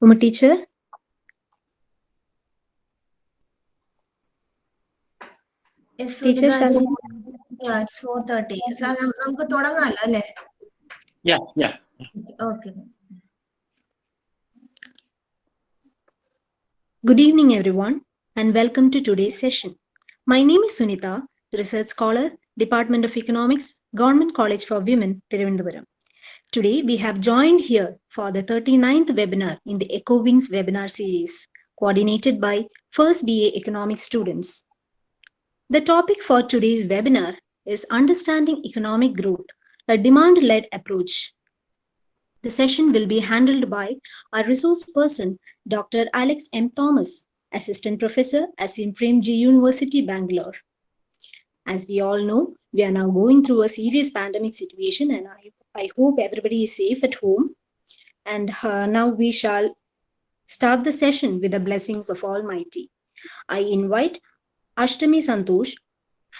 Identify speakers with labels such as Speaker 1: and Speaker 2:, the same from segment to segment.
Speaker 1: Uma teacher?
Speaker 2: Yes,
Speaker 1: Teacher, shall we?
Speaker 2: Yeah, it's 4:30. So, നമുക്ക് തുടങ്ങാലോ അല്ലേ?
Speaker 3: Yeah.
Speaker 2: Okay.
Speaker 1: Good evening, everyone, and welcome to today's session. My name is Sunita, Research Scholar, Department of Economics, Government College for Women, Thiruvananthapuram. Today, we have joined here for the 39th webinar in the Echo Wings webinar series, coordinated by First BA Economics students. The topic for today's webinar is Understanding Economic Growth, a demand-led approach. The session will be handled by our resource person, Dr. Alex M. Thomas, Assistant Professor at Premji University, Bangalore. As we all know, we are now going through a serious pandemic situation, and I hope everybody is safe at home. And now we shall start the session with the blessings of Almighty. I invite Ashtami Santosh,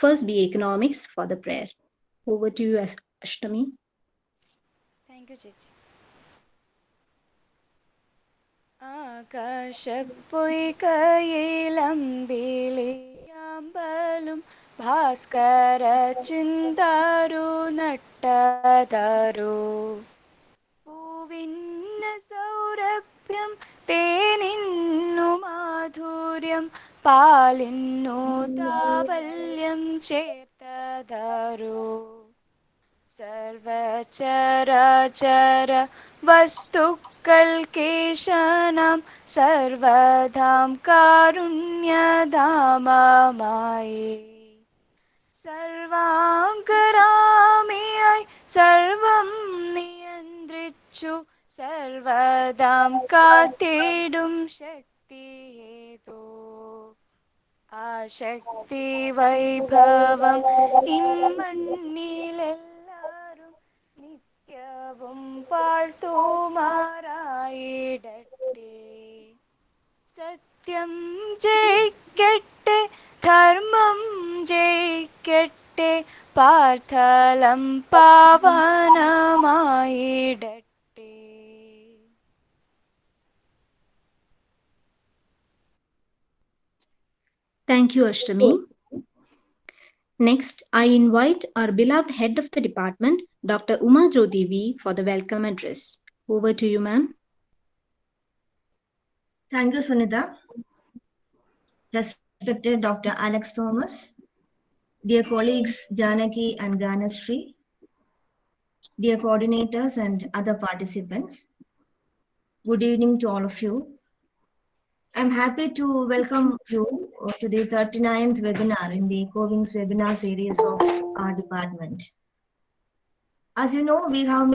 Speaker 1: First BA Economics, for the prayer. Over to you, Ashtami.
Speaker 4: Thank you, Chichi. ആകാശപ്പൊയ്കയിലമ്പിളിയാമ്പലും Bhaskara ചിന്താരു നട്ടതാരു പൂവിന്ന സൗരഭ്യം തേനിന്നു മാധുര്യം പാലിന്നു താവല്യം ചേർത്തതാരു സർവചരാചര വസ്തുക്കൾക്കേശനാം സർവധാം കാരുണ്യധാമമായി സർവാംഗരാമിയായി സർവം നിയന്ത്രിച്ചു സർവധാം കാത്തിടും ശക്തിയേതോ ആ ശക്തി വൈഭവം ഇമ്മണ്ണിലെല്ലാരും നിത്യവും പാഴ്ത്തുമാറായിടട്ടെ സത്യം ജയിക്കട്ടെ ധർമ്മം ജയിക്കട്ടെ പാർത്ഥലം പാവനമായിടട്ടെ.
Speaker 1: Thank you, Ashtami. Next, I invite our beloved head of the department, Dr. Uma Jyoti V, for the welcome address. Over to you, ma'am.
Speaker 2: Thank you, Sunita. Respected Dr. Alex Thomas, dear colleagues Janaki and Ganashree, dear coordinators and other participants, good evening to all of you. I'm happy to welcome you to the 39th webinar in the Echo Wings webinar series of our department. As you know, we have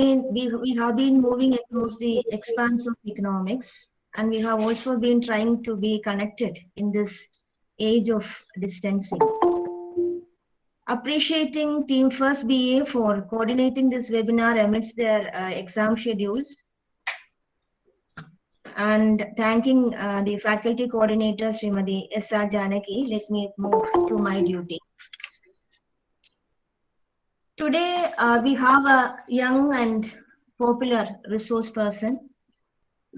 Speaker 2: been moving across the expanse of economics, and we have also been trying to be connected in this age of distancing. Appreciating Team First BA for coordinating this webinar amidst their exam schedules, and thanking the faculty coordinator, Srimati S.R. Janaki. Let me move to my duty. Today, we have a young and popular resource person,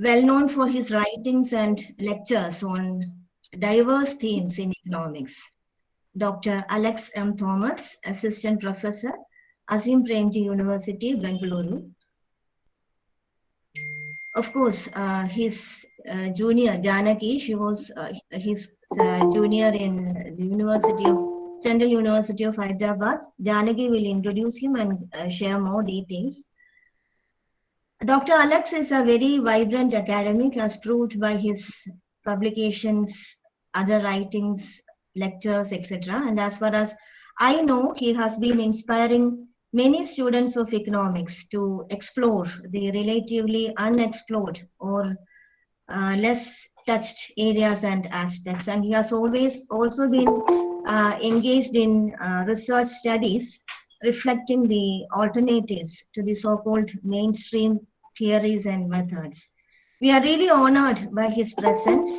Speaker 2: well known for his writings and lectures on diverse themes in economics. Dr. Alex M. Thomas, Assistant Professor, Premji University, Bangalore. Of course, his junior, Janaki, she was his junior in the Central University of Hyderabad. Janaki will introduce him and share more details. Dr. Alex is a very vibrant academic, as proved by his publications, other writings, lectures, etc. And as far as I know, he has been inspiring many students of economics to explore the relatively unexplored or less touched areas and aspects. And he has always also been engaged in research studies reflecting the alternatives to the so-called mainstream theories and methods. We are really honored by his presence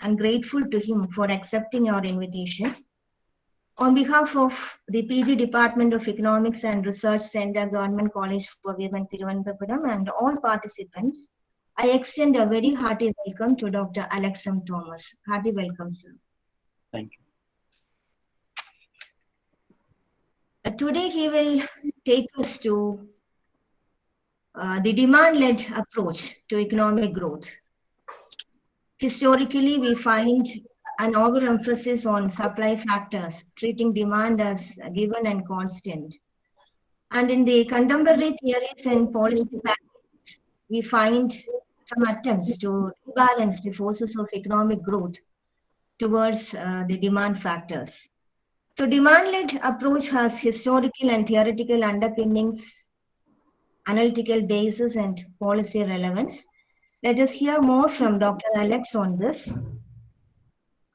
Speaker 2: and grateful to him for accepting our invitation. On behalf of the PG Department of Economics and Research Center, Government College for Women, Thiruvananthapuram, and all participants, I extend a very hearty welcome to Dr. Alex M. Thomas. Hearty welcome, sir.
Speaker 3: Thank you.
Speaker 2: Today he will take us to the demand-led approach to economic growth. Historically, we find an overemphasis on supply factors, treating demand as given and constant. And in the contemporary theories and policy practices, we find some attempts to rebalance the forces of economic growth towards the demand factors. So demand-led approach has historical and theoretical underpinnings, analytical basis, and policy relevance. Let us hear more from Dr. Alex on this.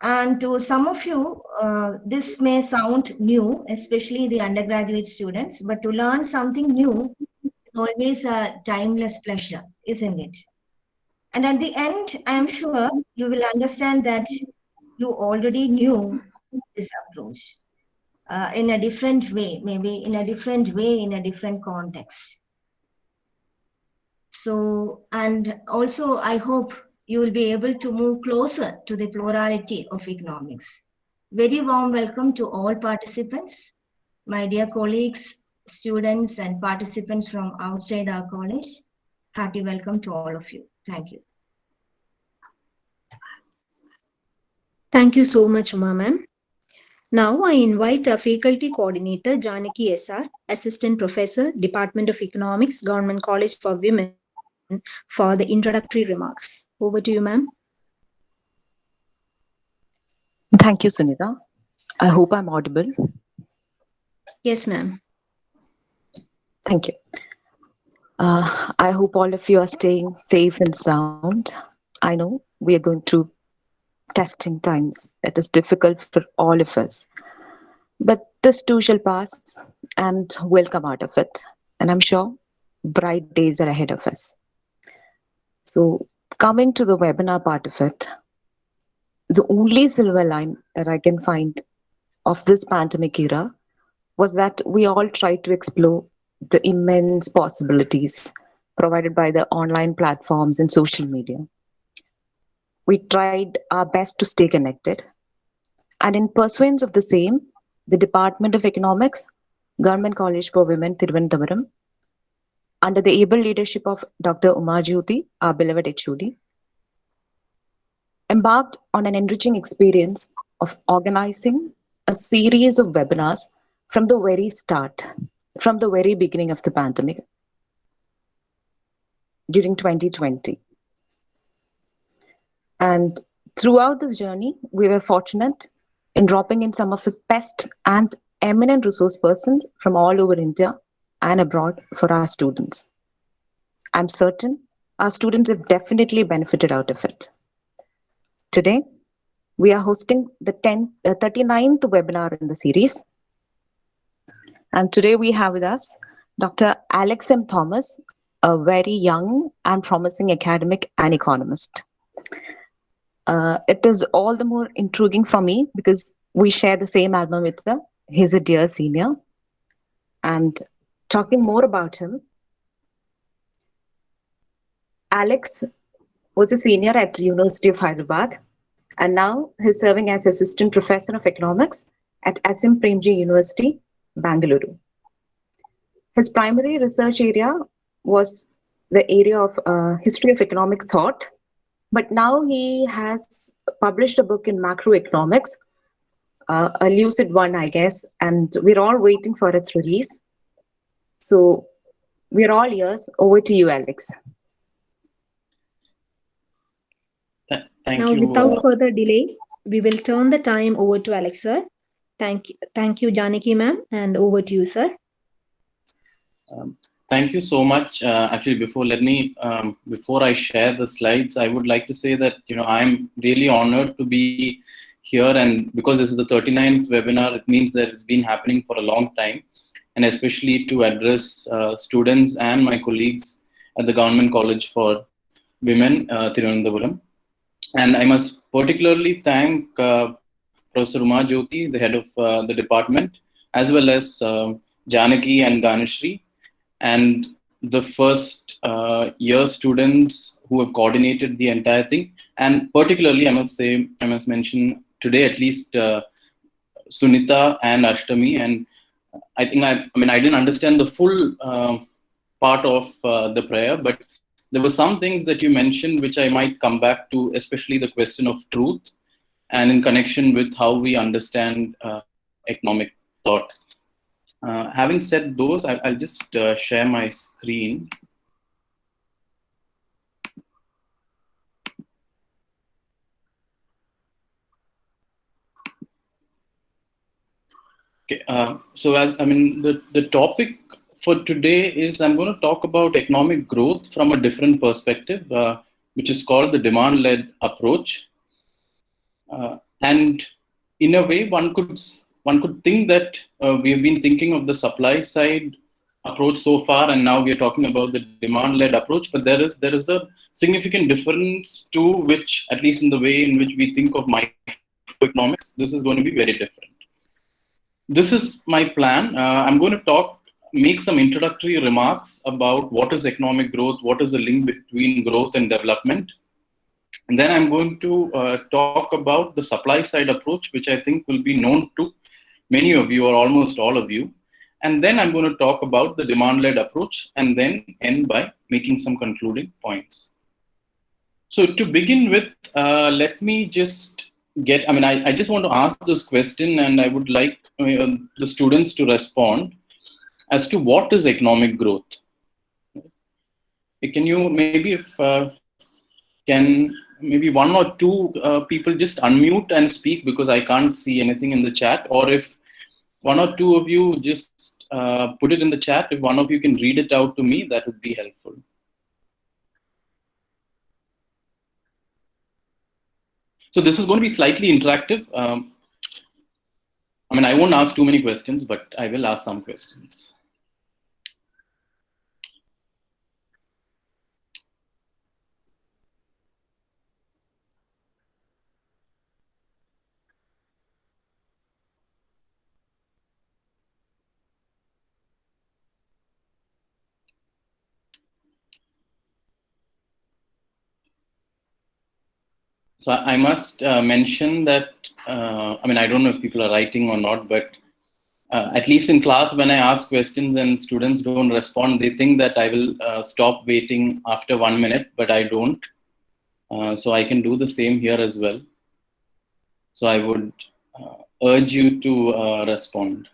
Speaker 2: And to some of you, this may sound new, especially the undergraduate students, but to learn something new is always a timeless pleasure, isn't it? And at the end, I am sure you will understand that you already knew this approach in a different way, maybe in a different way, in a different context. So, and also I hope you will be able to move closer to the plurality of economics. Very warm welcome to all participants, my dear colleagues, students, and participants from outside our college. Hearty welcome to all of you. Thank you.
Speaker 1: Thank you so much, Uma ma'am. Now I invite our faculty coordinator, Janaki SR, Assistant Professor, Department of Economics, Government College for Women, for the introductory remarks. Over to you, ma'am.
Speaker 5: Thank you, Sunita. I hope I'm audible.
Speaker 1: Yes, ma'am.
Speaker 5: Thank you. I hope all of you are staying safe and sound. I know we are going through testing times. It is difficult for all of us. But this too shall pass and we'll come out of it. And I'm sure bright days are ahead of us. So coming to the webinar part of it, the only silver line that I can find of this pandemic era was that we all tried to explore the immense possibilities provided by the online platforms and social media. We tried our best to stay connected. And in pursuance of the same, the Department of Economics, Government College for Women, Thiruvananthapuram, under the able leadership of Dr. Uma Jyoti, our beloved HOD, embarked on an enriching experience of organizing a series of webinars from the very start, from the very beginning of the pandemic during 2020. And throughout this journey, we were fortunate in dropping in some of the best and eminent resource persons from all over India and abroad for our students. I'm certain our students have definitely benefited out of it. Today, we are hosting the 39th webinar in the series. And today we have with us Dr. Alex M. Thomas, a very young and promising academic and economist. It is all the more intriguing for me because we share the same alma mater. He's a dear senior. And talking more about him, Alex was a senior at the University of Hyderabad, and now he's serving as Assistant Professor of Economics at SM Premji University, Bangalore. His primary research area was the area of history of economic thought, but now he has published a book in macroeconomics, a lucid one, I guess, and we're all waiting for its release. So we're all ears. Over to you, Alex.
Speaker 3: Thank
Speaker 1: Now,
Speaker 3: you.
Speaker 1: without further delay, we will turn the time over to Alex, sir. Thank you, Janaki ma'am, and over to you, sir.
Speaker 3: Thank you so much. Actually, before I share the slides, I would like to say that I'm really honored to be here, and because this is the 39th webinar, it means that it's been happening for a long time, and especially to address students and my colleagues at the Government College for Women, Thiruvananthapuram. And I must particularly thank Professor Uma Jyoti, the head of the department, as well as Janaki and Ganeshri, and the first year students who have coordinated the entire thing. And particularly, I must mention today at least Sunita and Ashtami. And I think I didn't understand the full part of the prayer, but there were some things that you mentioned which I might come back to, especially the question of truth and in connection with how we understand economic thought. Having said those, I'll just share my screen. Okay, so the topic for today is I'm going to talk about economic growth from a different perspective, which is called the demand-led approach. And in a way, one could think that we have been thinking of the supply side approach so far, and now we are talking about the demand-led approach. But there is a significant difference to which, at least in the way in which we think of microeconomics, this is going to be very different. This is my plan. I'm going to make some introductory remarks about what is economic growth, what is the link between growth and development. And then I'm going to talk about the supply side approach, which I think will be known to many of you or almost all of you. And then I'm going to talk about the demand-led approach and then end by making some concluding points. So to begin with, let me just I just want to ask this question, and I would like the students to respond as to what is economic growth. Can you maybe maybe one or two people just unmute and speak, because I can't see anything in the chat, or if one or two of you just put it in the chat, if one of you can read it out to me, that would be helpful. So this is going to be slightly interactive. I won't ask too many questions, but I will ask some questions. So I must mention that, I don't know if people are writing or not, but at least in class, when I ask questions and students don't respond, they think that I will stop waiting after 1 minute, but I don't. So I can do the same here as well. So I would urge you to respond.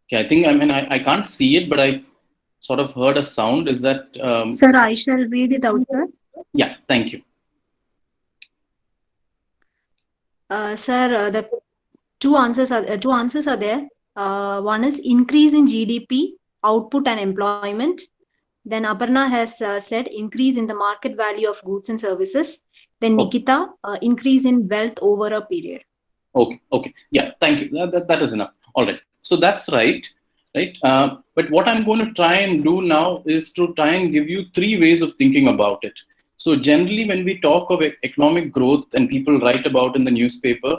Speaker 3: Okay, I think, I can't see it, but I sort of heard a sound. Is that?
Speaker 1: Sir, I shall read it out, sir.
Speaker 3: Yeah, thank you.
Speaker 1: Sir, the two answers are there. One is increase in GDP, output and employment. Then Aparna has said increase in the market value of goods and services. Then Nikita, increase in wealth over a period.
Speaker 3: Okay. Yeah, thank you. That is enough. All right. So that's right. But what I'm going to try and do now is to try and give you three ways of thinking about it. So generally, when we talk of economic growth and people write about in the newspaper,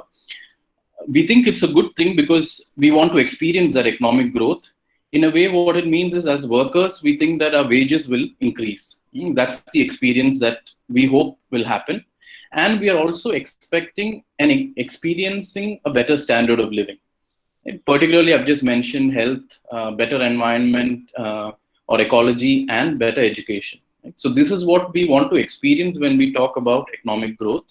Speaker 3: we think it's a good thing because we want to experience that economic growth. In a way, what it means is, as workers, we think that our wages will increase. That's the experience that we hope will happen. And we are also expecting and experiencing a better standard of living. And particularly, I've just mentioned health, better environment or ecology, and better education. So this is what we want to experience when we talk about economic growth.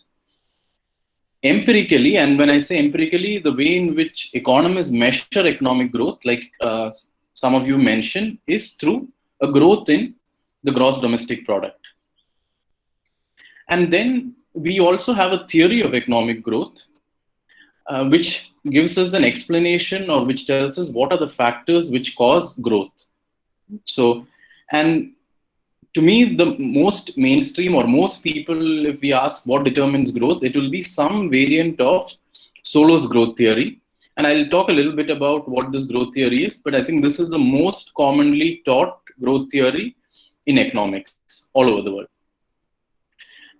Speaker 3: Empirically, and when I say empirically, the way in which economists measure economic growth, like some of you mentioned, is through a growth in the gross domestic product. And then we also have a theory of economic growth, which gives us an explanation, or which tells us what are the factors which cause growth. So, and to me, the most mainstream, or most people, if we ask what determines growth, it will be some variant of Solow's growth theory. And I'll talk a little bit about what this growth theory is, but I think this is the most commonly taught growth theory in economics all over the world.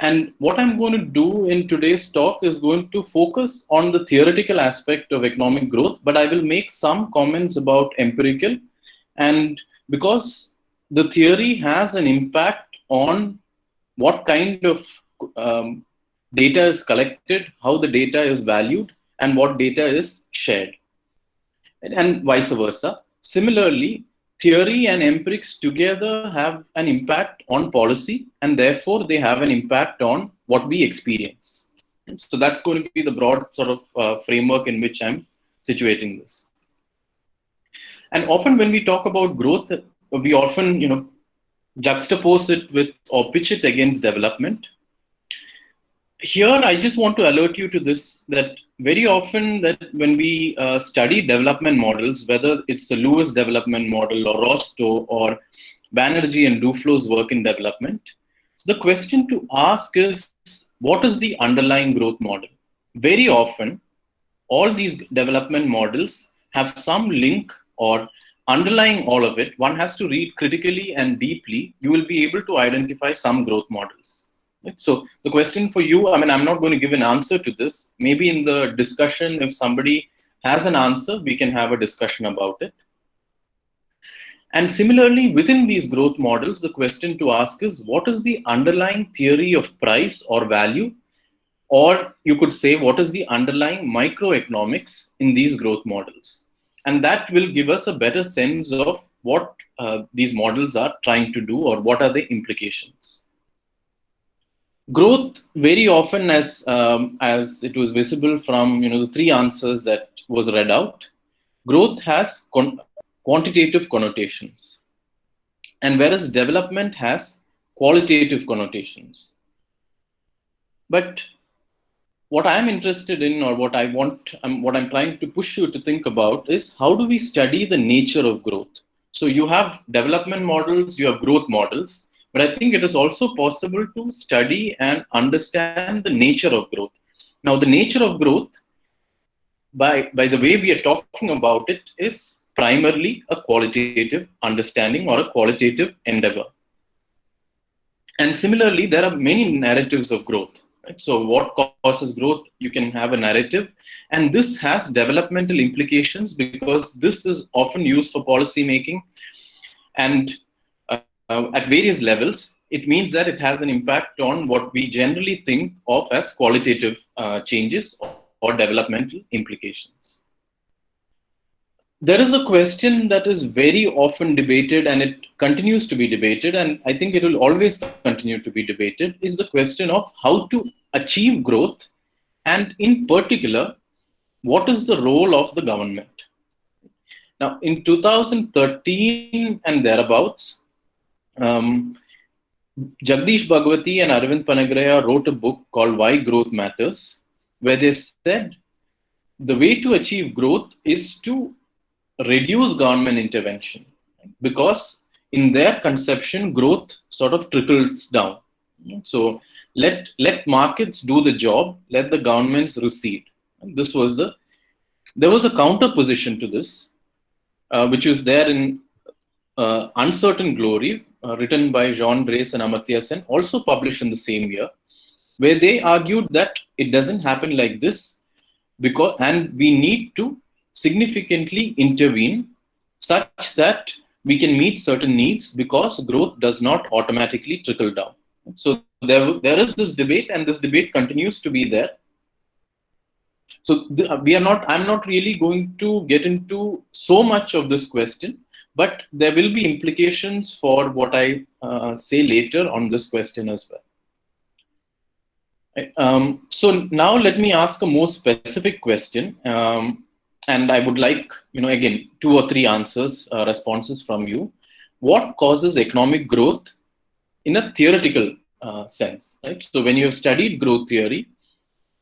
Speaker 3: And what I'm going to do in today's talk is going to focus on the theoretical aspect of economic growth, but I will make some comments about empirical. And because the theory has an impact on what kind of um, data is collected, how the data is valued, and what data is shared, and vice versa. Similarly, theory and empirics together have an impact on policy, and therefore they have an impact on what we experience. So that's going to be the broad sort of framework in which I'm situating this. And often when we talk about growth, we often, juxtapose it with or pitch it against development. Here I just want to alert you to this, that very often that when we study development models, whether it's the Lewis development model or Rostow or Banerjee and Duflo's work in development, the question to ask is, what is the underlying growth model? Very often all these development models have some link, or underlying all of it, one has to read critically and deeply, you will be able to identify some growth models. Right? So the question for you, I mean, I'm not going to give an answer to this. Maybe in the discussion, if somebody has an answer, we can have a discussion about it. And similarly, within these growth models, the question to ask is, what is the underlying theory of price or value? Or you could say, what is the underlying microeconomics in these growth models? And that will give us a better sense of what these models are trying to do, or what are the implications. Growth, very often, as it was visible from the three answers that was read out, growth has quantitative connotations, and whereas development has qualitative connotations. But what I'm interested in, or what I'm trying to push you to think about, is how do we study the nature of growth? So you have development models, you have growth models, but I think it is also possible to study and understand the nature of growth. Now, the nature of growth, by the way we are talking about it, is primarily a qualitative understanding or a qualitative endeavor. And similarly, there are many narratives of growth. Right? So what causes growth? You can have a narrative, and this has developmental implications because this is often used for policy making. And at various levels, it means that it has an impact on what we generally think of as qualitative changes or developmental implications. There is a question that is very often debated, and it continues to be debated, and I think it will always continue to be debated, is the question of how to achieve growth, and in particular, what is the role of the government? Now, in 2013 and thereabouts, Jagdish Bhagwati and Arvind Panagraya wrote a book called Why Growth Matters, where they said the way to achieve growth is to reduce government intervention, because in their conception, growth sort of trickles down. So let markets do the job, let the governments recede. There was a counter position to this, which was there in Uncertain Glory, written by Jean Drace and Amartya Sen, also published in the same year, where they argued that it doesn't happen like this, and we need to significantly intervene such that we can meet certain needs, because growth does not automatically trickle down. So there is this debate, and this debate continues to be there. So I'm not really going to get into so much of this question, but there will be implications for what I say later on this question as well. So now let me ask a more specific question, and I would like, again, 2 or 3 answers, responses from you. What causes economic growth in a theoretical sense, right? So when you have studied growth theory,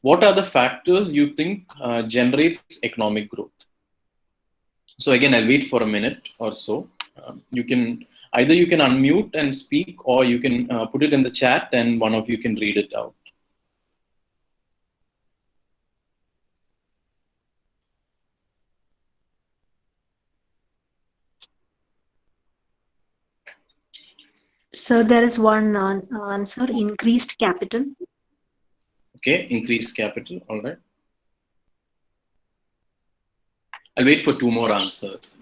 Speaker 3: what are the factors you think generates economic growth? So again, I'll wait for a minute or so. You can unmute and speak, or you can put it in the chat and one of you can read it out.
Speaker 1: Sir, there is one answer, increased capital.
Speaker 3: Okay, increased capital. All right. I'll wait for two more answers.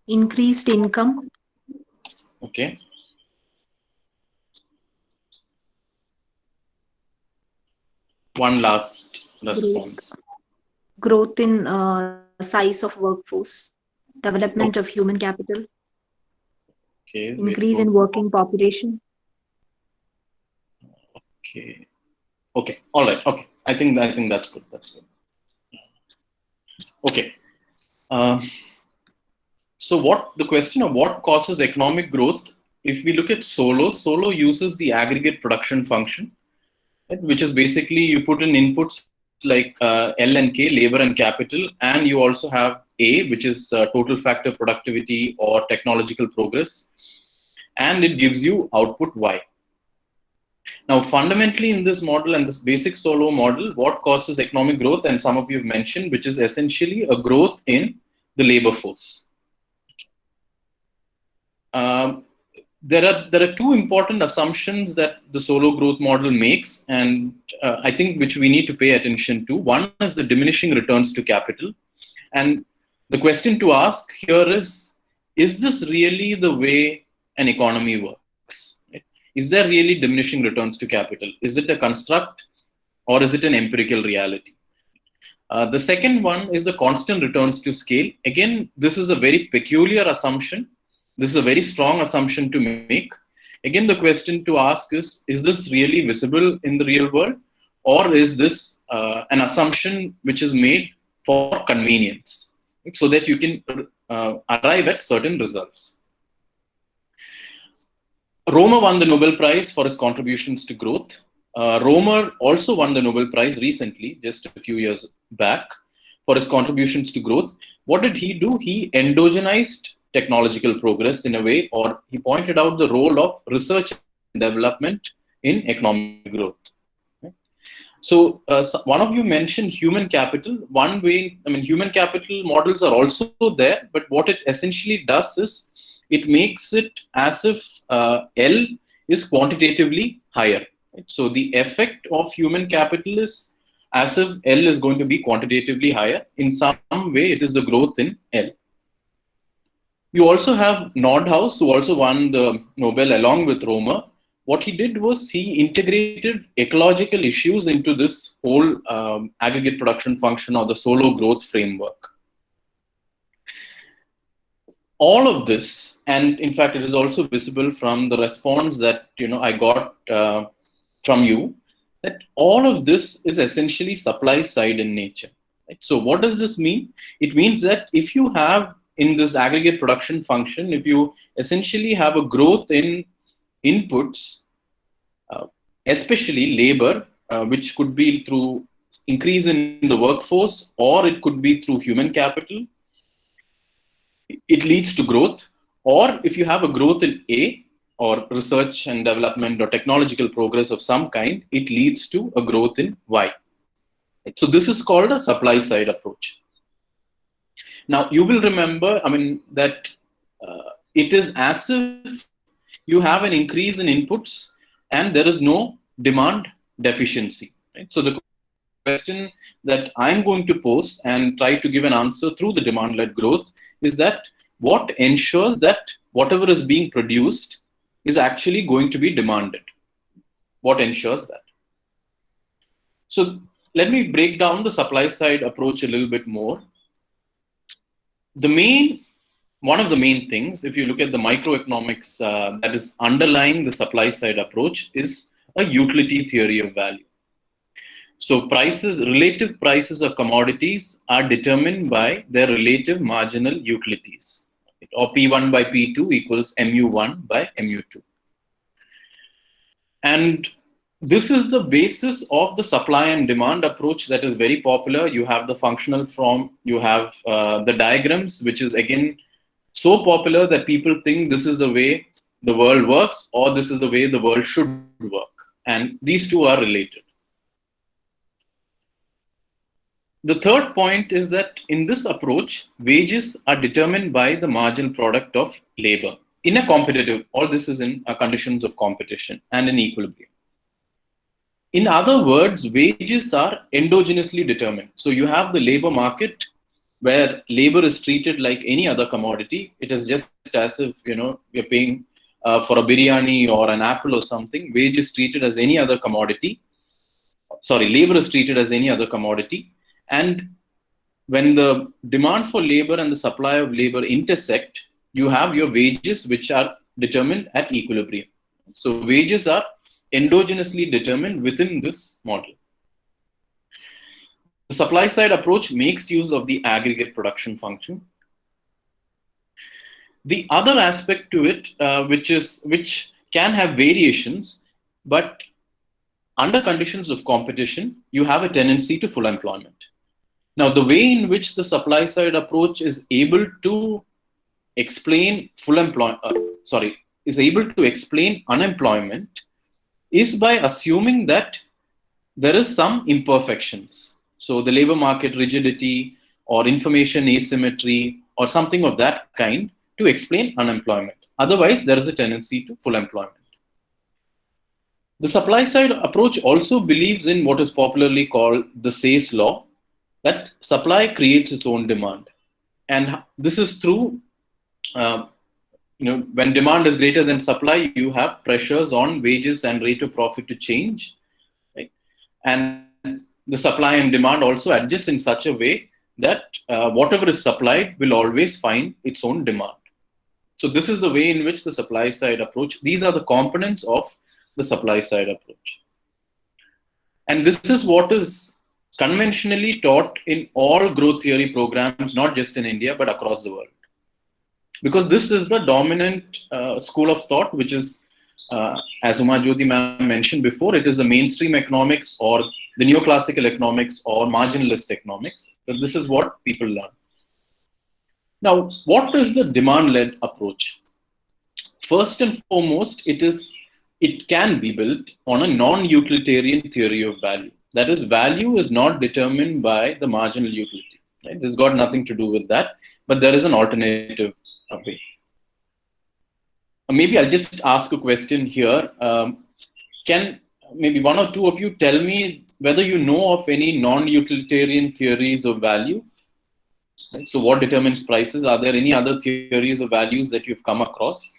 Speaker 1: Increased income.
Speaker 3: Okay. One last response.
Speaker 1: Growth in size of workforce. Development of human capital.
Speaker 3: Okay.
Speaker 1: Increase in working population.
Speaker 3: Okay. Okay. All right. Okay. I think that's good. That's good. Okay. So what the question of what causes economic growth? If we look at Solo uses the aggregate production function, right, which is basically you put in inputs like L and K, labor and capital, and you also have A, which is total factor productivity or technological progress, and it gives you output Y. Now, fundamentally in this model and this basic Solo model, what causes economic growth, and some of you have mentioned, which is essentially a growth in the labor force. There are two important assumptions that the Solo growth model makes, and I think which we need to pay attention to. One is the diminishing returns to capital, and the question to ask here is this really the way an economy works? Right? Is there really diminishing returns to capital? Is it a construct or is it an empirical reality? The second one is the constant returns to scale. Again, this is a very peculiar assumption. This is a very strong assumption to make. Again, the question to ask is this really visible in the real world? Or is this an assumption which is made for convenience, right? So that you can arrive at certain results. Romer won the Nobel Prize for his contributions to growth. Romer also won the Nobel Prize recently, just a few years back, for his contributions to growth. What did he do? He endogenized technological progress in a way, or he pointed out the role of research and development in economic growth. So one of you mentioned human capital. One way, human capital models are also there, but what it essentially does is it makes it as if L is quantitatively higher. Right? So the effect of human capital is as if L is going to be quantitatively higher. In some way, it is the growth in L. You also have Nordhaus, who also won the Nobel along with Romer. What he did was he integrated ecological issues into this whole aggregate production function or the Solo growth framework. All of this, and in fact, it is also visible from the response that I got from you, that all of this is essentially supply side in nature. Right? So what does this mean? It means that if you have in this aggregate production function, if you essentially have a growth in inputs, especially labor, which could be through increase in the workforce, or it could be through human capital, it leads to growth. Or if you have a growth in A, or research and development or technological progress of some kind, it leads to a growth in Y. So this is called a supply side approach. Now, you will remember, that it is as if you have an increase in inputs and there is no demand deficiency. Right? So the question that I'm going to pose and try to give an answer through the demand-led growth is that what ensures that whatever is being produced is actually going to be demanded? What ensures that? So let me break down the supply side approach a little bit more. One of the main things, if you look at the microeconomics that is underlying the supply side approach, is a utility theory of value. So relative prices of commodities are determined by their relative marginal utilities, or P1 by P2 equals MU1 by MU2. And this is the basis of the supply and demand approach that is very popular. You have the functional form, you have the diagrams, which is again so popular that people think this is the way the world works, or this is the way the world should work. And these two are related. The third point is that in this approach, wages are determined by the marginal product of labor in a competitive, all this is in conditions of competition and in equilibrium. In other words, wages are endogenously determined. So you have the labor market where labor is treated like any other commodity. It is just as if, you're paying for a biryani or an apple or something. Wage is treated as any other commodity. Labor is treated as any other commodity. And when the demand for labor and the supply of labor intersect, you have your wages which are determined at equilibrium. So wages are endogenously determined within this model. The supply side approach makes use of the aggregate production function. The other aspect to it, which can have variations, but under conditions of competition, you have a tendency to full employment. Now, the way in which the supply side approach is able to explain unemployment is by assuming that there is some imperfections. So the labor market rigidity or information asymmetry or something of that kind to explain unemployment. Otherwise, there is a tendency to full employment. The supply side approach also believes in what is popularly called the Say's law, that supply creates its own demand. And this is through, when demand is greater than supply, you have pressures on wages and rate of profit to change. Right? And the supply and demand also adjust in such a way that whatever is supplied will always find its own demand. So this is the way in which the supply side approach, these are the components of the supply side approach. And this is what is conventionally taught in all growth theory programs, not just in India, but across the world. Because this is the dominant school of thought, which is, as Uma Jyoti ma'am mentioned before, it is the mainstream economics or the neoclassical economics or marginalist economics. So this is what people learn. Now, what is the demand-led approach? First and foremost, it can be built on a non-utilitarian theory of value. That is, value is not determined by the marginal utility. Right? This has got nothing to do with that, but there is an alternative way. Maybe I'll just ask a question here. Can maybe one or two of you tell me whether you know of any non-utilitarian theories of value? Right? So what determines prices? Are there any other theories of values that you've come across?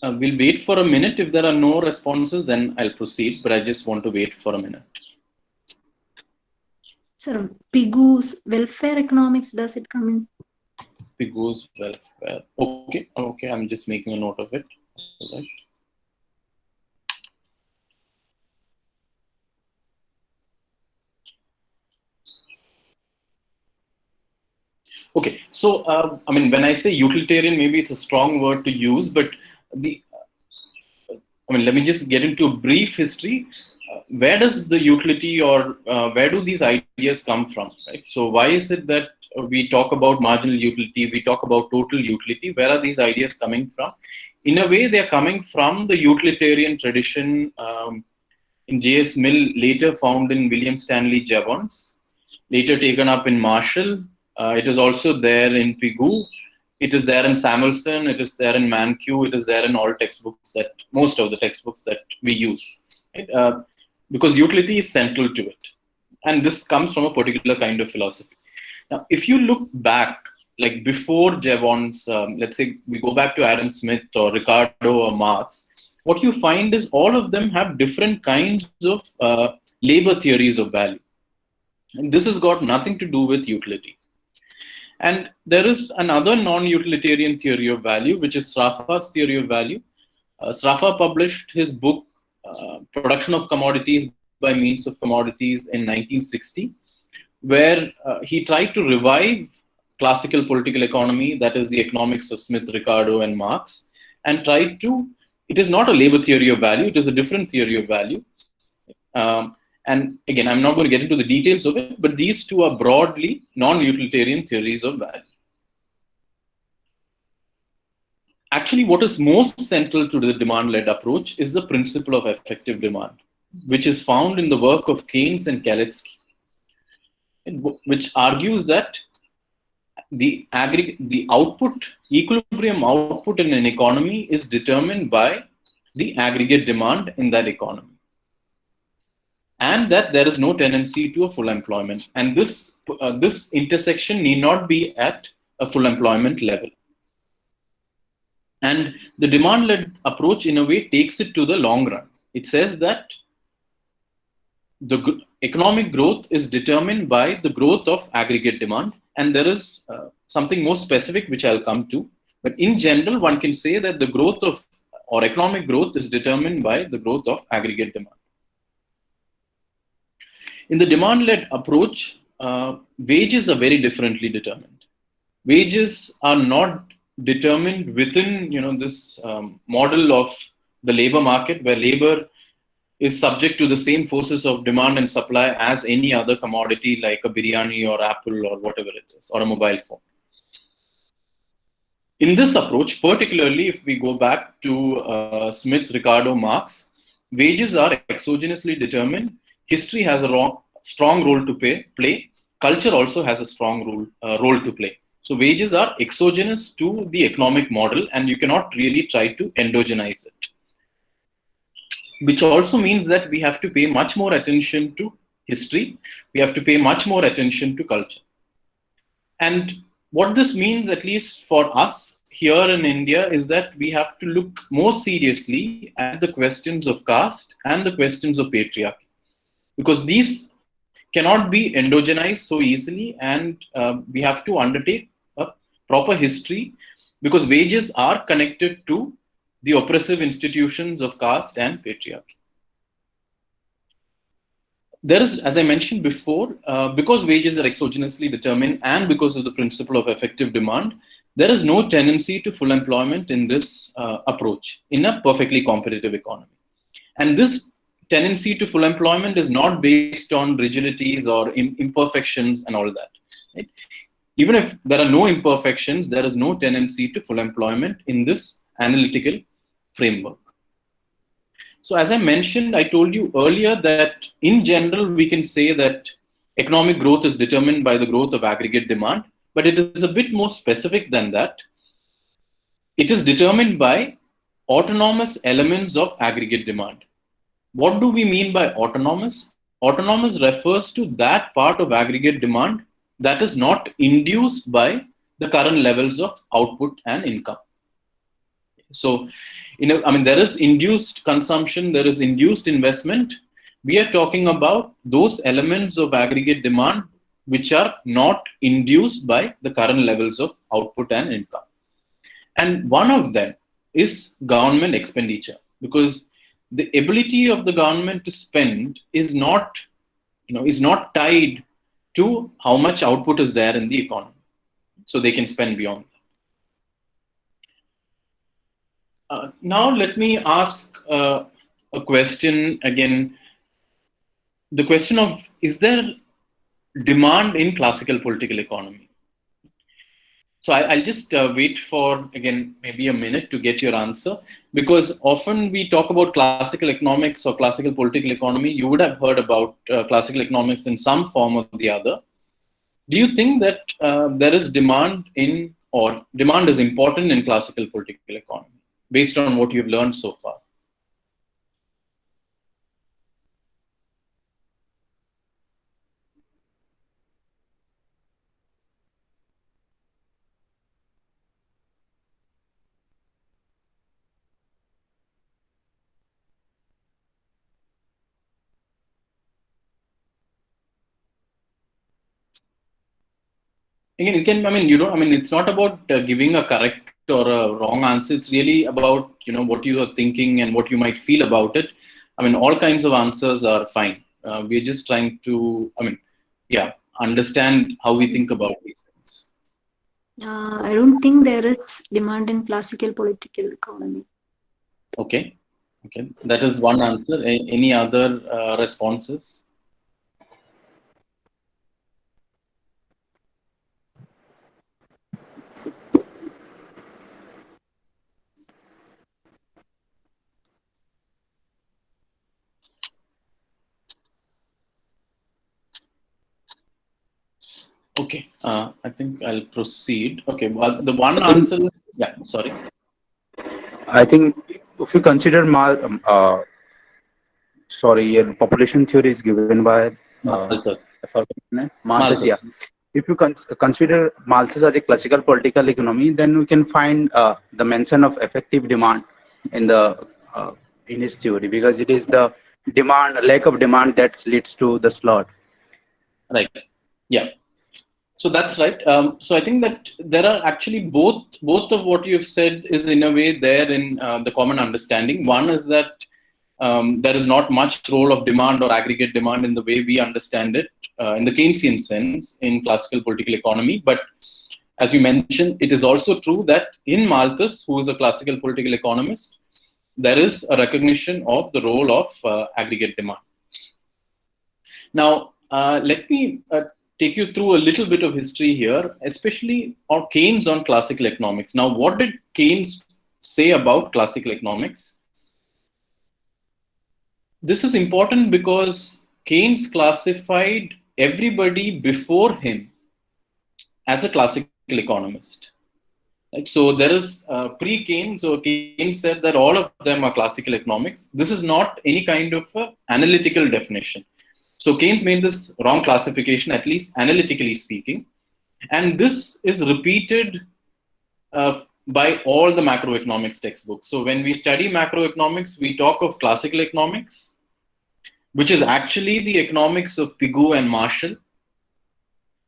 Speaker 3: We'll wait for a minute. If there are no responses, then I'll proceed, but I just want to wait for a minute.
Speaker 1: Sir, Pigu's welfare economics, does it come in?
Speaker 3: Pigu's welfare. Okay, I'm just making a note of it. All right. Okay, so when I say utilitarian, maybe it's a strong word to use, but let me just get into a brief history. Where does the utility or where do these ideas come from? Right? So why is it that we talk about marginal utility, we talk about total utility? Where are these ideas coming from? In a way, they're coming from the utilitarian tradition in J.S. Mill, later found in William Stanley Jevons, later taken up in Marshall. It is also there in Pigou. It is there in Samuelson. It is there in Mankiw. It is there in all textbooks most of the textbooks that we use. Right? Because utility is central to it. And this comes from a particular kind of philosophy. Now, if you look back, like before Jevons, let's say we go back to Adam Smith or Ricardo or Marx, what you find is all of them have different kinds of labor theories of value. And this has got nothing to do with utility. And there is another non-utilitarian theory of value, which is Sraffa's theory of value. Sraffa published his book, Production of Commodities by Means of Commodities, in 1960, where he tried to revive classical political economy, that is the economics of Smith, Ricardo, and Marx, and tried to, it is not a labor theory of value, it is a different theory of value. And again, I'm not going to get into the details of it, but these two are broadly non-utilitarian theories of value. Actually, what is most central to the demand-led approach is the principle of effective demand, which is found in the work of Keynes and Kaletsky, which argues that the equilibrium output in an economy is determined by the aggregate demand in that economy, and that there is no tendency to a full employment. And this intersection need not be at a full employment level. And the demand-led approach, in a way, takes it to the long run. It says that the economic growth is determined by the growth of aggregate demand, and there is something more specific which I'll come to. But in general, one can say that the growth of, or economic growth, is determined by the growth of aggregate demand. In the demand-led approach, wages are very differently determined. Wages are not determined within this model of the labor market, where labor is subject to the same forces of demand and supply as any other commodity like a biryani or apple or whatever it is, or a mobile phone. In this approach, particularly if we go back to Smith, Ricardo, Marx, wages are exogenously determined. History has a strong role to play. Culture also has a strong role to play. So wages are exogenous to the economic model, and you cannot really try to endogenize it. Which also means that we have to pay much more attention to history. We have to pay much more attention to culture. And what this means, at least for us here in India, is that we have to look more seriously at the questions of caste and the questions of patriarchy, because these cannot be endogenized so easily, and we have to undertake a proper history, because wages are connected to the oppressive institutions of caste and patriarchy. There is, as I mentioned before, because wages are exogenously determined and because of the principle of effective demand, there is no tendency to full employment in this approach in a perfectly competitive economy. And this tendency to full employment is not based on rigidities or imperfections and all that. Right? Even if there are no imperfections, there is no tendency to full employment in this analytical framework. So as I mentioned, I told you earlier that in general, we can say that economic growth is determined by the growth of aggregate demand, but it is a bit more specific than that. It is determined by autonomous elements of aggregate demand. What do we mean by autonomous? Autonomous refers to that part of aggregate demand that is not induced by the current levels of output and income. So, there is induced consumption, there is induced investment. We are talking about those elements of aggregate demand which are not induced by the current levels of output and income. And one of them is government expenditure, because the ability of the government to spend is not tied to how much output is there in the economy. So they can spend beyond that. Now let me ask a question again. The question of, is there demand in classical political economy? So I'll just wait for, again, maybe a minute to get your answer, because often we talk about classical economics or classical political economy. You would have heard about classical economics in some form or the other. Do you think that there is demand in, or demand is important in classical political economy, based on what you've learned so far? Again, it can, it's not about giving a correct or a wrong answer. It's really about, what you are thinking and what you might feel about it. I mean, all kinds of answers are fine. We're just trying to, understand how we think about these things.
Speaker 1: I don't think there is demand in classical political economy.
Speaker 3: Okay. That is one answer. Any other responses? Okay, I think I'll proceed. Okay, well, the one answer is, yeah, sorry.
Speaker 6: I think if you consider population theory is given by
Speaker 3: Malthus.
Speaker 6: Malthus, yeah. If you consider Malthus as a classical political economy, then we can find the mention of effective demand in his theory, because it is the lack of demand that leads to the slot.
Speaker 3: Right. Yeah. So that's right. So I think that there are actually both of what you've said is in a way there in the common understanding. One is that there is not much role of demand or aggregate demand in the way we understand it in the Keynesian sense in classical political economy. But as you mentioned, it is also true that in Malthus, who is a classical political economist, there is a recognition of the role of aggregate demand. Now, let me take you through a little bit of history here, especially on Keynes on classical economics. Now, what did Keynes say about classical economics? This is important because Keynes classified everybody before him as a classical economist. Right? So there is pre-Keynes, so Keynes said that all of them are classical economics. This is not any kind of analytical definition. So Keynes made this wrong classification, at least analytically speaking. And this is repeated by all the macroeconomics textbooks. So when we study macroeconomics, we talk of classical economics, which is actually the economics of Pigou and Marshall.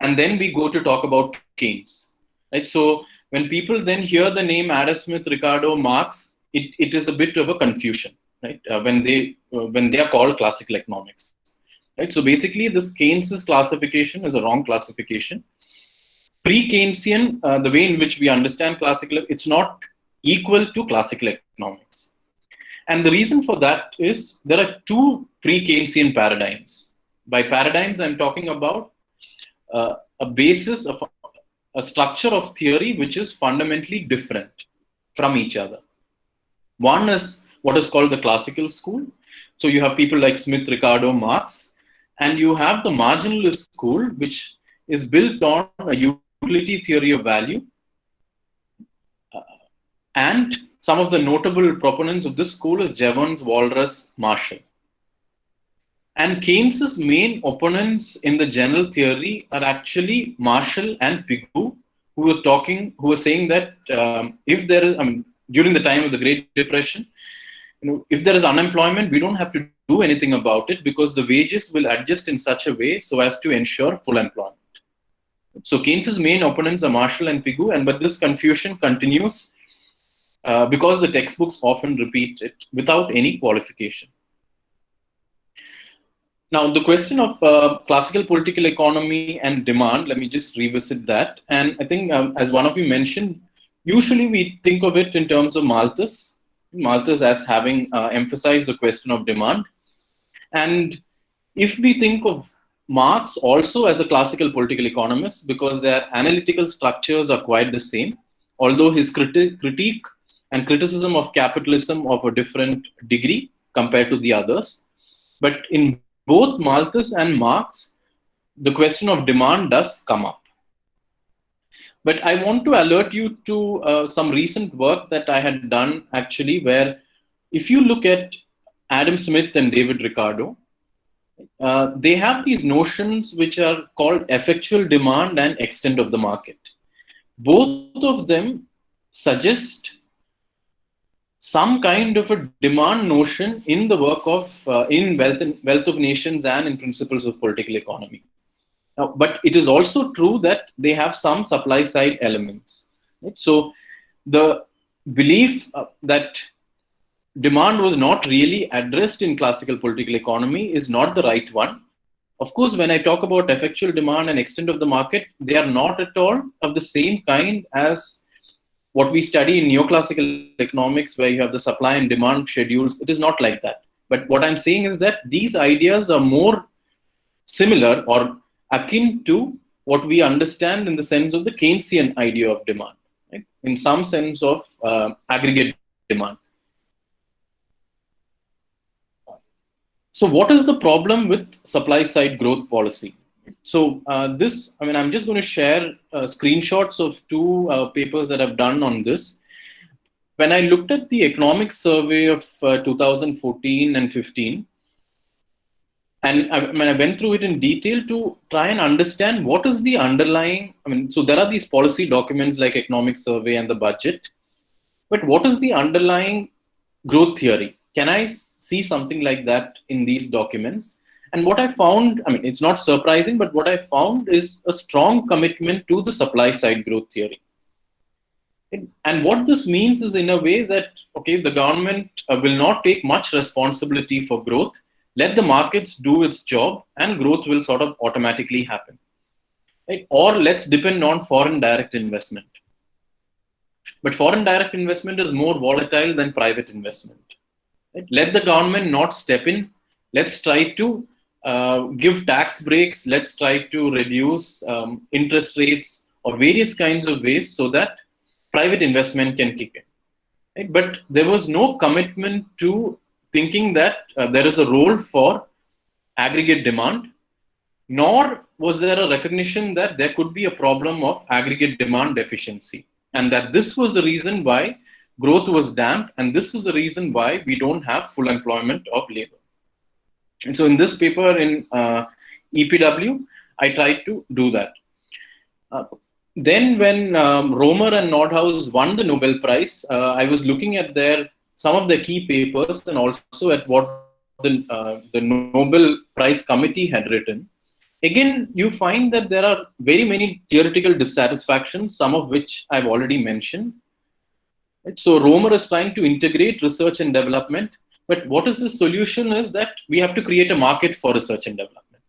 Speaker 3: And then we go to talk about Keynes. Right? So when people then hear the name Adam Smith, Ricardo, Marx, it is a bit of a confusion, right? When they are called classical economics. Right? So basically, this Keynes's classification is a wrong classification. Pre-Keynesian, the way in which we understand classical, it's not equal to classical economics. And the reason for that is there are two pre-Keynesian paradigms. By paradigms, I'm talking about a basis of a structure of theory which is fundamentally different from each other. One is what is called the classical school. So you have people like Smith, Ricardo, Marx. And you have the marginalist school, which is built on a utility theory of value. And some of the notable proponents of this school is Jevons, Walras, Marshall. And Keynes's main opponents in the general theory are actually Marshall and Pigou, who were saying that if there is, during the time of the Great Depression, if there is unemployment, we don't have to do anything about it because the wages will adjust in such a way so as to ensure full employment. So Keynes's main opponents are Marshall and Pigou, but this confusion continues because the textbooks often repeat it without any qualification. Now, the question of classical political economy and demand, let me just revisit that. And I think, as one of you mentioned, usually we think of it in terms of Malthus as having emphasized the question of demand. And if we think of Marx also as a classical political economist, because their analytical structures are quite the same, although his critique and criticism of capitalism of a different degree compared to the others. But in both Malthus and Marx, the question of demand does come up. But I want to alert you to some recent work that I had done actually, where if you look at Adam Smith and David Ricardo, they have these notions which are called effectual demand and extent of the market. Both of them suggest some kind of a demand notion in the work of in Wealth of Nations and in Principles of Political Economy. Now, but it is also true that they have some supply side elements. Right? So the belief that demand was not really addressed in classical political economy is not the right one. Of course, when I talk about effectual demand and extent of the market, they are not at all of the same kind as what we study in neoclassical economics, where you have the supply and demand schedules. It is not like that. But what I'm saying is that these ideas are more similar or akin to what we understand in the sense of the Keynesian idea of demand, right? In some sense of aggregate demand. So what is the problem with supply side growth policy? So I'm just going to share screenshots of two papers that I've done on this. When I looked at the economic survey of 2014 and 15, and I went through it in detail to try and understand what is the underlying, so there are these policy documents like economic survey and the budget, but what is the underlying growth theory? Can I see something like that in these documents? And what I found, it's not surprising, but what I found is a strong commitment to the supply side growth theory. And what this means is, in a way, that, okay, the government will not take much responsibility for growth. Let the markets do its job and growth will sort of automatically happen. Right? Or let's depend on foreign direct investment. But foreign direct investment is more volatile than private investment. Right? Let the government not step in. Let's try to give tax breaks. Let's try to reduce interest rates or various kinds of ways so that private investment can kick in. Right? But there was no commitment to thinking that there is a role for aggregate demand, nor was there a recognition that there could be a problem of aggregate demand deficiency, and that this was the reason why growth was damped, and this is the reason why we don't have full employment of labor. And so in this paper in EPW, I tried to do that. Then when Romer and Nordhaus won the Nobel Prize, I was looking at some of the key papers and also at what the Nobel Prize Committee had written. Again, you find that there are very many theoretical dissatisfactions, some of which I've already mentioned. Right? So Romer is trying to integrate research and development, but what is the solution is that we have to create a market for research and development.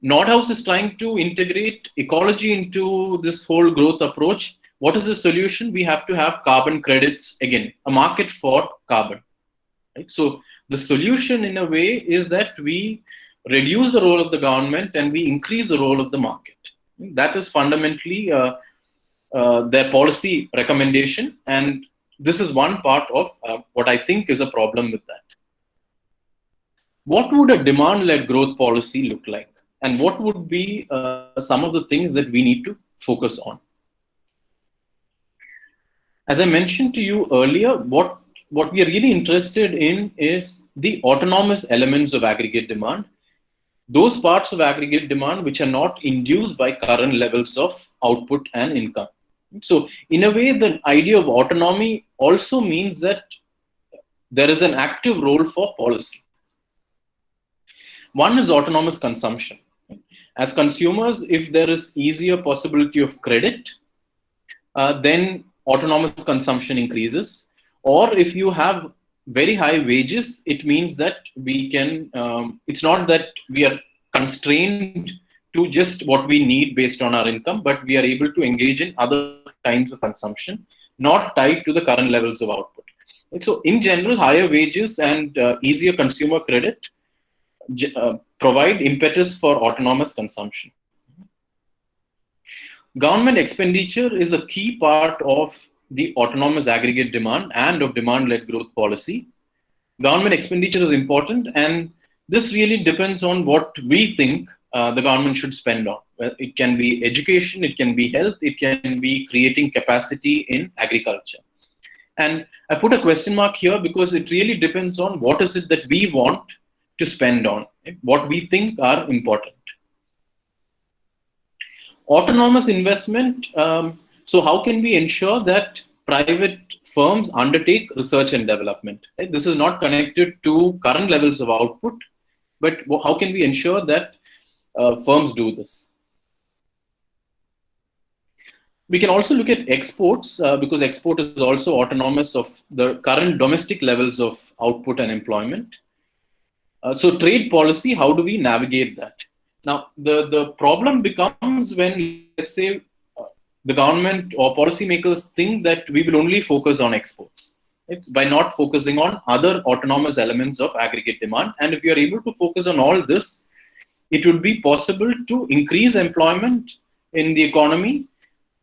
Speaker 3: Nordhaus is trying to integrate ecology into this whole growth approach. What is the solution? We have to have carbon credits, again, a market for carbon. Right? So the solution in a way is that we reduce the role of the government and we increase the role of the market. That is fundamentally their policy recommendation, and this is one part of what I think is a problem with that. What would a demand-led growth policy look like? And what would be some of the things that we need to focus on? As I mentioned to you earlier, what we are really interested in is the autonomous elements of aggregate demand, those parts of aggregate demand which are not induced by current levels of output and income. So in a way, the idea of autonomy also means that there is an active role for policy. One is autonomous consumption. As consumers, if there is easier possibility of credit, then autonomous consumption increases. Or if you have very high wages, it means that we can, it's not that we are constrained to just what we need based on our income, but we are able to engage in other kinds of consumption, not tied to the current levels of output. And so in general, higher wages and easier consumer credit provide impetus for autonomous consumption. Government expenditure is a key part of the autonomous aggregate demand and of demand-led growth policy. Government expenditure is important, and this really depends on what we think the government should spend on. Well, it can be education, it can be health, it can be creating capacity in agriculture. And I put a question mark here because it really depends on what is it that we want to spend on, what we think are important. Autonomous investment, so how can we ensure that private firms undertake research and development? Right? This is not connected to current levels of output, but how can we ensure that firms do this? We can also look at exports because export is also autonomous of the current domestic levels of output and employment. So trade policy, how do we navigate that? Now, the problem becomes when, let's say, the government or policymakers think that we will only focus on exports, right, by not focusing on other autonomous elements of aggregate demand. And if we are able to focus on all this, it would be possible to increase employment in the economy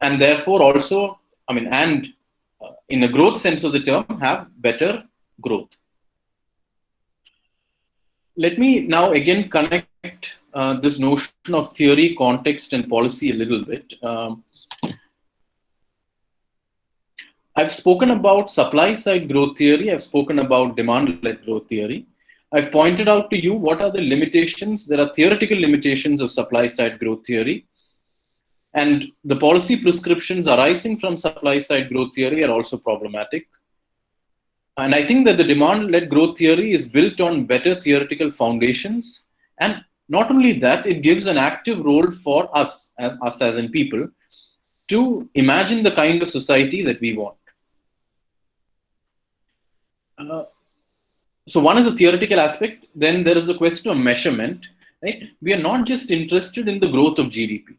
Speaker 3: and therefore also, and in a growth sense of the term, have better growth. Let me now again connect this notion of theory, context, and policy a little bit. I've spoken about supply-side growth theory. I've spoken about demand-led growth theory. I've pointed out to you what are the limitations. There are theoretical limitations of supply-side growth theory. And the policy prescriptions arising from supply-side growth theory are also problematic. And I think that the demand-led growth theory is built on better theoretical foundations. And not only that, it gives an active role for us as in people, to imagine the kind of society that we want. So one is a theoretical aspect. Then there is a question of measurement. Right? We are not just interested in the growth of GDP.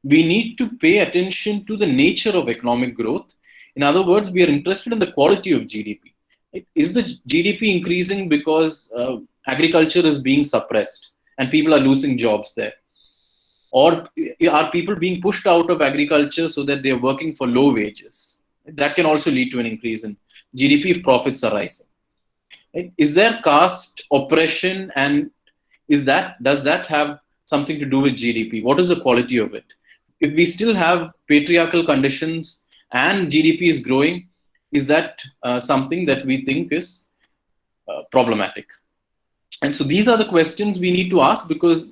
Speaker 3: We need to pay attention to the nature of economic growth. In other words, we are interested in the quality of GDP. Right? Is the GDP increasing because agriculture is being suppressed and people are losing jobs there? Or are people being pushed out of agriculture so that they are working for low wages? That can also lead to an increase in GDP if profits are rising. Right? Is there caste oppression, and does that have something to do with GDP? What is the quality of it? If we still have patriarchal conditions and GDP is growing, is that something that we think is problematic? And so these are the questions we need to ask, because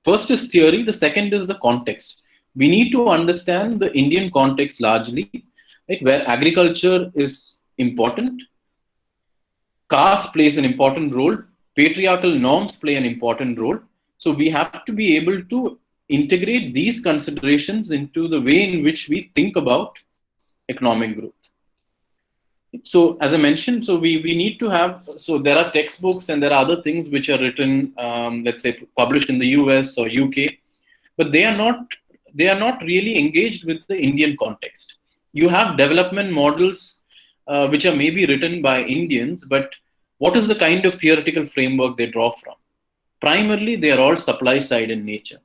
Speaker 3: first is theory, the second is the context. We need to understand the Indian context largely, right, where agriculture is important, caste plays an important role, patriarchal norms play an important role. So we have to be able to integrate these considerations into the way in which we think about economic growth. So as I mentioned, so we need to have, so there are textbooks and there are other things which are written, let's say published in the US or UK, but they are not really engaged with the Indian context. You have development models which are maybe written by Indians, but what is the kind of theoretical framework they draw from? Primarily, they are all supply side in nature.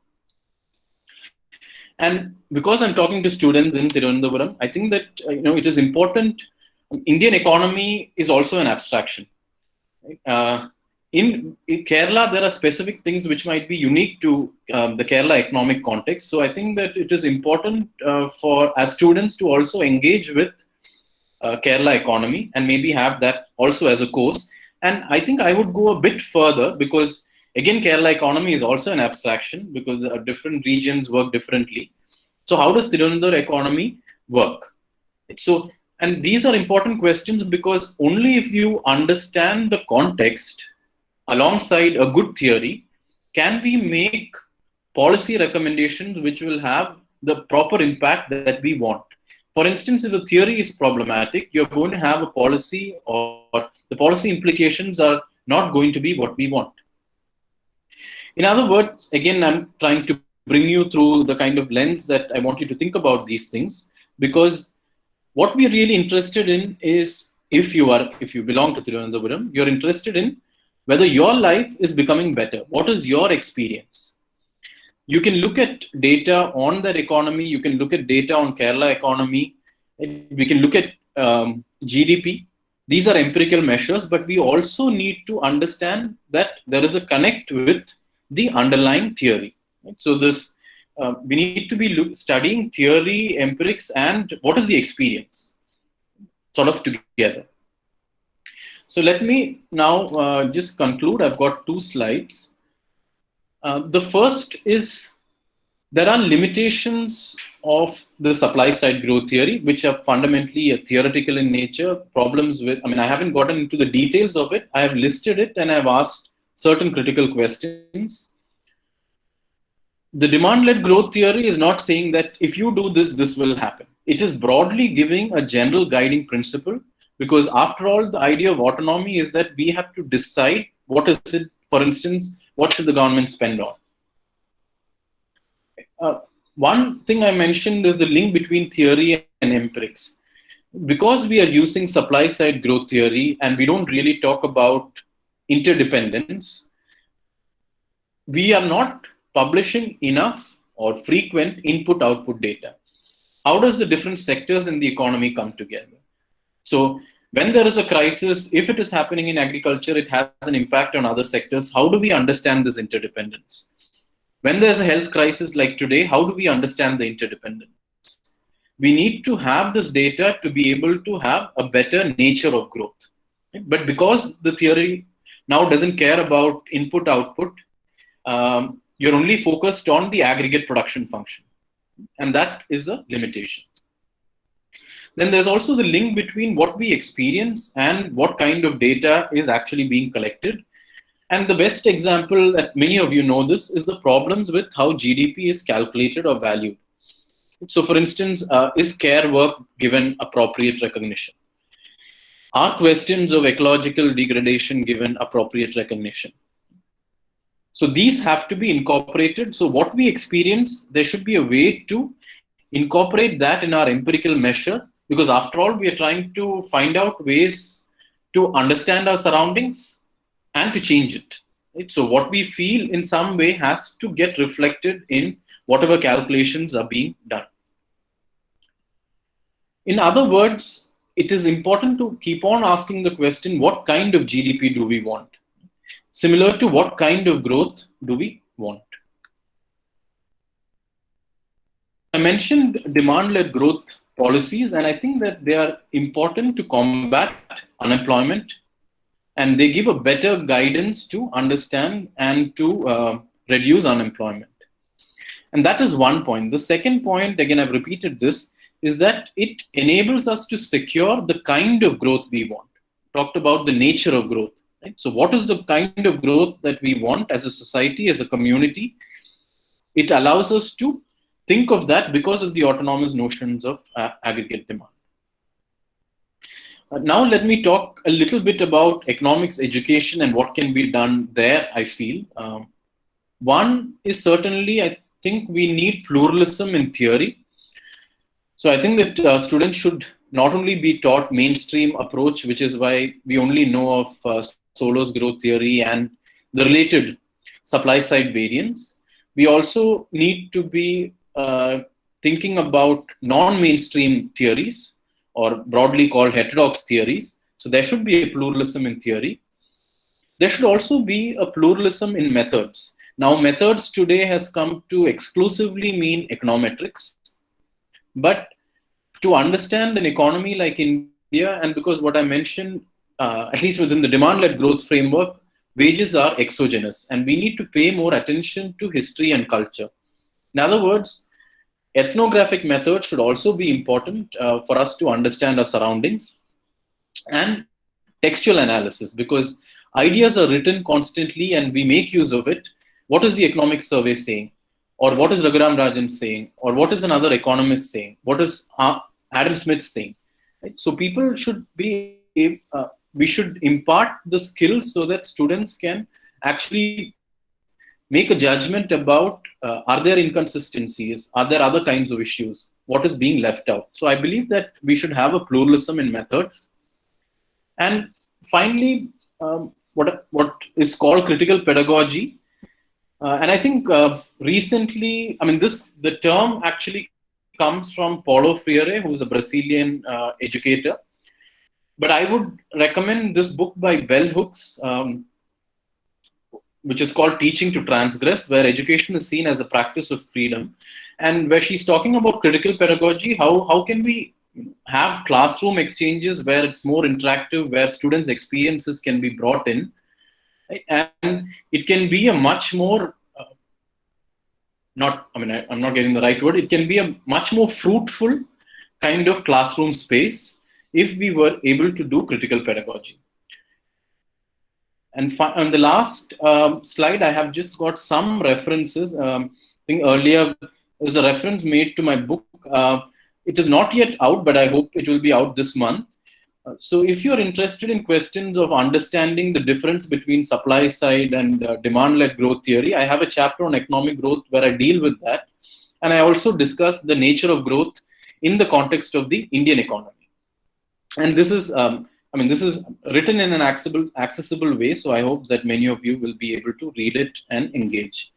Speaker 3: And because I'm talking to students in Thiruvananthapuram, I think that it is important. Indian economy is also an abstraction. In Kerala, there are specific things which might be unique to the Kerala economic context. So I think that it is important for as students to also engage with Kerala economy and maybe have that also as a course. And I think I would go a bit further, because again, Kerala economy is also an abstraction because different regions work differently. So how does Thiruvananthapuram economy work? So, and these are important questions, because only if you understand the context alongside a good theory can we make policy recommendations which will have the proper impact that we want. For instance, if the theory is problematic, you're going to have a policy, or the policy implications are not going to be what we want. In other words, again, I'm trying to bring you through the kind of lens that I want you to think about these things, because what we're really interested in is, if you belong to Thiruvananthapuram, you're interested in whether your life is becoming better. What is your experience? You can look at data on that economy. You can look at data on Kerala economy. We can look at GDP. These are empirical measures, but we also need to understand that there is a connect with the underlying theory. Right? So this we need to be studying theory, empirics, and what is the experience, sort of together. So let me now just conclude. I've got 2 slides. The first is, there are limitations of the supply side growth theory, which are fundamentally theoretical in nature. Problems with, I haven't gotten into the details of it. I have listed it and I've asked certain critical questions. The demand-led growth theory is not saying that if you do this, this will happen. It is broadly giving a general guiding principle, because after all, the idea of autonomy is that we have to decide what is it, for instance, what should the government spend on. One thing I mentioned is the link between theory and empirics. Because we are using supply-side growth theory and we don't really talk about interdependence, we are not publishing enough or frequent input-output data. How does the different sectors in the economy come together? So when there is a crisis, if it is happening in agriculture, it has an impact on other sectors. How do we understand this interdependence? When there's a health crisis like today, how do we understand the interdependence? We need to have this data to be able to have a better nature of growth. But because the theory now doesn't care about input-output, you're only focused on the aggregate production function. And that is a limitation. Then there's also the link between what we experience and what kind of data is actually being collected. And the best example that many of you know this is the problems with how GDP is calculated or valued. So for instance, is care work given appropriate recognition? Are questions of ecological degradation given appropriate recognition? So these have to be incorporated. So what we experience, there should be a way to incorporate that in our empirical measure, because after all, we are trying to find out ways to understand our surroundings and to change it. Right? So what we feel in some way has to get reflected in whatever calculations are being done. In other words, it is important to keep on asking the question, what kind of GDP do we want? Similar to what kind of growth do we want? I mentioned demand-led growth policies, and I think that they are important to combat unemployment, and they give a better guidance to understand and to reduce unemployment. And that is one point. The second point, again, I've repeated this, is that it enables us to secure the kind of growth we want. Talked about the nature of growth. Right? So what is the kind of growth that we want as a society, as a community? It allows us to think of that because of the autonomous notions of aggregate demand. Now let me talk a little bit about economics education and what can be done there, I feel. One is certainly, I think we need pluralism in theory. So I think that students should not only be taught mainstream approach, which is why we only know of Solo's growth theory and the related supply side variants. We also need to be thinking about non-mainstream theories, or broadly called heterodox theories. So there should be a pluralism in theory. There should also be a pluralism in methods. Now methods today has come to exclusively mean econometrics. But to understand an economy like India, and because what I mentioned, at least within the demand-led growth framework, wages are exogenous, and we need to pay more attention to history and culture. In other words, ethnographic methods should also be important for us to understand our surroundings, and textual analysis, because ideas are written constantly and we make use of it. What is the economic survey saying? Or what is Raghuram Rajan saying? Or what is another economist saying? What is Adam Smith saying? Right? So people should be, we should impart the skills so that students can actually make a judgment about, are there inconsistencies? Are there other kinds of issues? What is being left out? So I believe that we should have a pluralism in methods. And finally, what is called critical pedagogy. And I think recently, I mean, the term actually comes from Paulo Freire, who's a Brazilian educator. But I would recommend this book by Bell Hooks, which is called Teaching to Transgress, where education is seen as a practice of freedom. And where she's talking about critical pedagogy, how can we have classroom exchanges where it's more interactive, where students' experiences can be brought in. And it can be a much more, I'm not getting the right word, it can be a much more fruitful kind of classroom space if we were able to do critical pedagogy. And on the last slide, I have just got some references. I think earlier there was a reference made to my book. It is not yet out, but I hope it will be out this month. So if you're interested in questions of understanding the difference between supply side and demand-led growth theory, I have a chapter on economic growth where I deal with that. And I also discuss the nature of growth in the context of the Indian economy. And this is, this is written in an accessible way. So I hope that many of you will be able to read it and engage.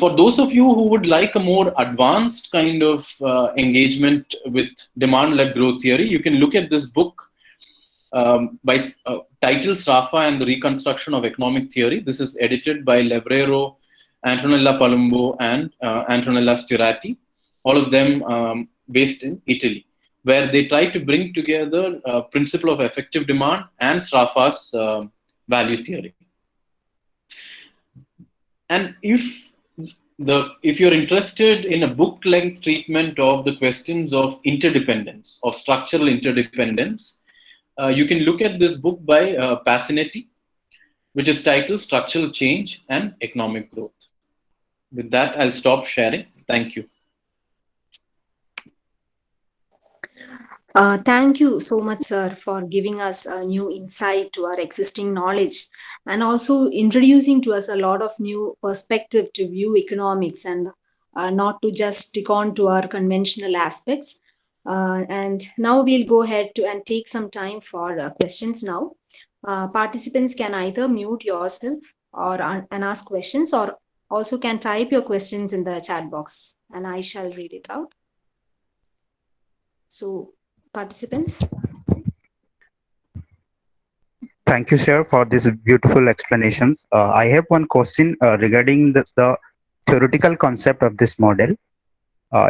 Speaker 3: For those of you who would like a more advanced kind of engagement with demand-led growth theory, you can look at this book titled Sraffa and the Reconstruction of Economic Theory. This is edited by Levrero, Antonella Palumbo, and Antonella Stirati, all of them based in Italy, where they try to bring together principle of effective demand and Sraffa's value theory. And if you're interested in a book-length treatment of the questions of interdependence, of structural interdependence, you can look at this book by Pasinetti, which is titled Structural Change and Economic Growth. With that, I'll stop sharing. Thank you.
Speaker 1: Thank you so much, sir, for giving us a new insight to our existing knowledge and also introducing to us a lot of new perspective to view economics and not to just stick on to our conventional aspects. And now we'll go ahead and take some time for questions now. Participants can either mute yourself or and ask questions, or also can type your questions in the chat box and I shall read it out. So, participants.
Speaker 6: Thank you, sir, for these beautiful explanations. I have one question regarding the theoretical concept of this model.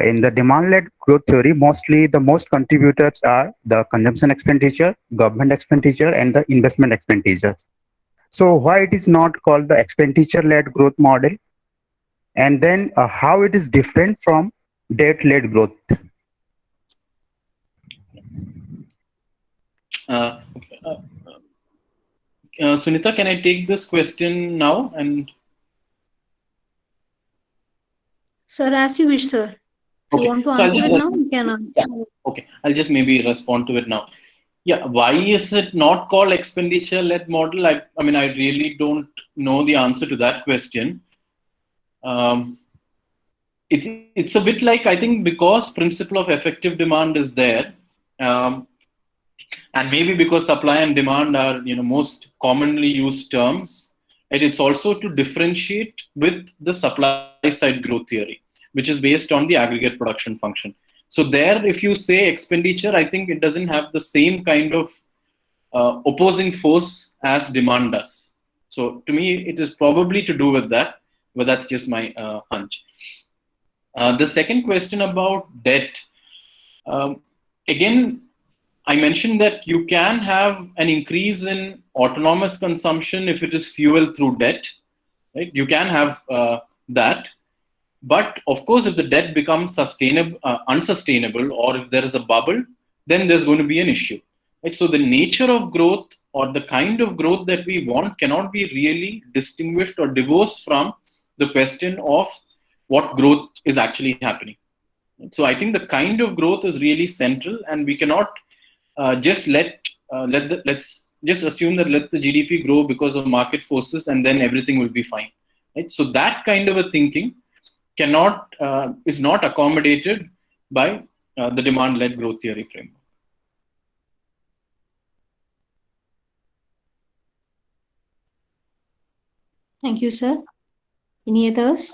Speaker 6: In the demand-led growth theory, mostly the most contributors are the consumption expenditure, government expenditure, and the investment expenditures. So why it is not called the expenditure-led growth model? And then how it is different from debt-led growth?
Speaker 3: Sunita, can I take this question now? And
Speaker 1: Sir, as you wish, sir.
Speaker 3: Okay.
Speaker 1: You want to answer it now? You can.
Speaker 3: Yeah. Okay, I'll just maybe respond to it now. Yeah, why is it not called expenditure-led model? I mean, I really don't know the answer to that question. It's a bit like, I think, because principle of effective demand is there, and maybe because supply and demand are most commonly used terms, and it's also to differentiate with the supply side growth theory, which is based on the aggregate production function. So there, if you say expenditure, I think it doesn't have the same kind of opposing force as demand does. So to me, it is probably to do with that, but that's just my hunch. The second question about debt, again, I mentioned that you can have an increase in autonomous consumption if it is fueled through debt, right? You can have that. But of course, if the debt becomes unsustainable, or if there is a bubble, then there's going to be an issue. Right? So the nature of growth or the kind of growth that we want cannot be really distinguished or divorced from the question of what growth is actually happening. So I think the kind of growth is really central, and we cannot just let's just assume that let the GDP grow because of market forces and then everything will be fine. Right? So that kind of a thinking is not accommodated by the demand-led growth theory framework.
Speaker 1: Thank you, sir. Any others?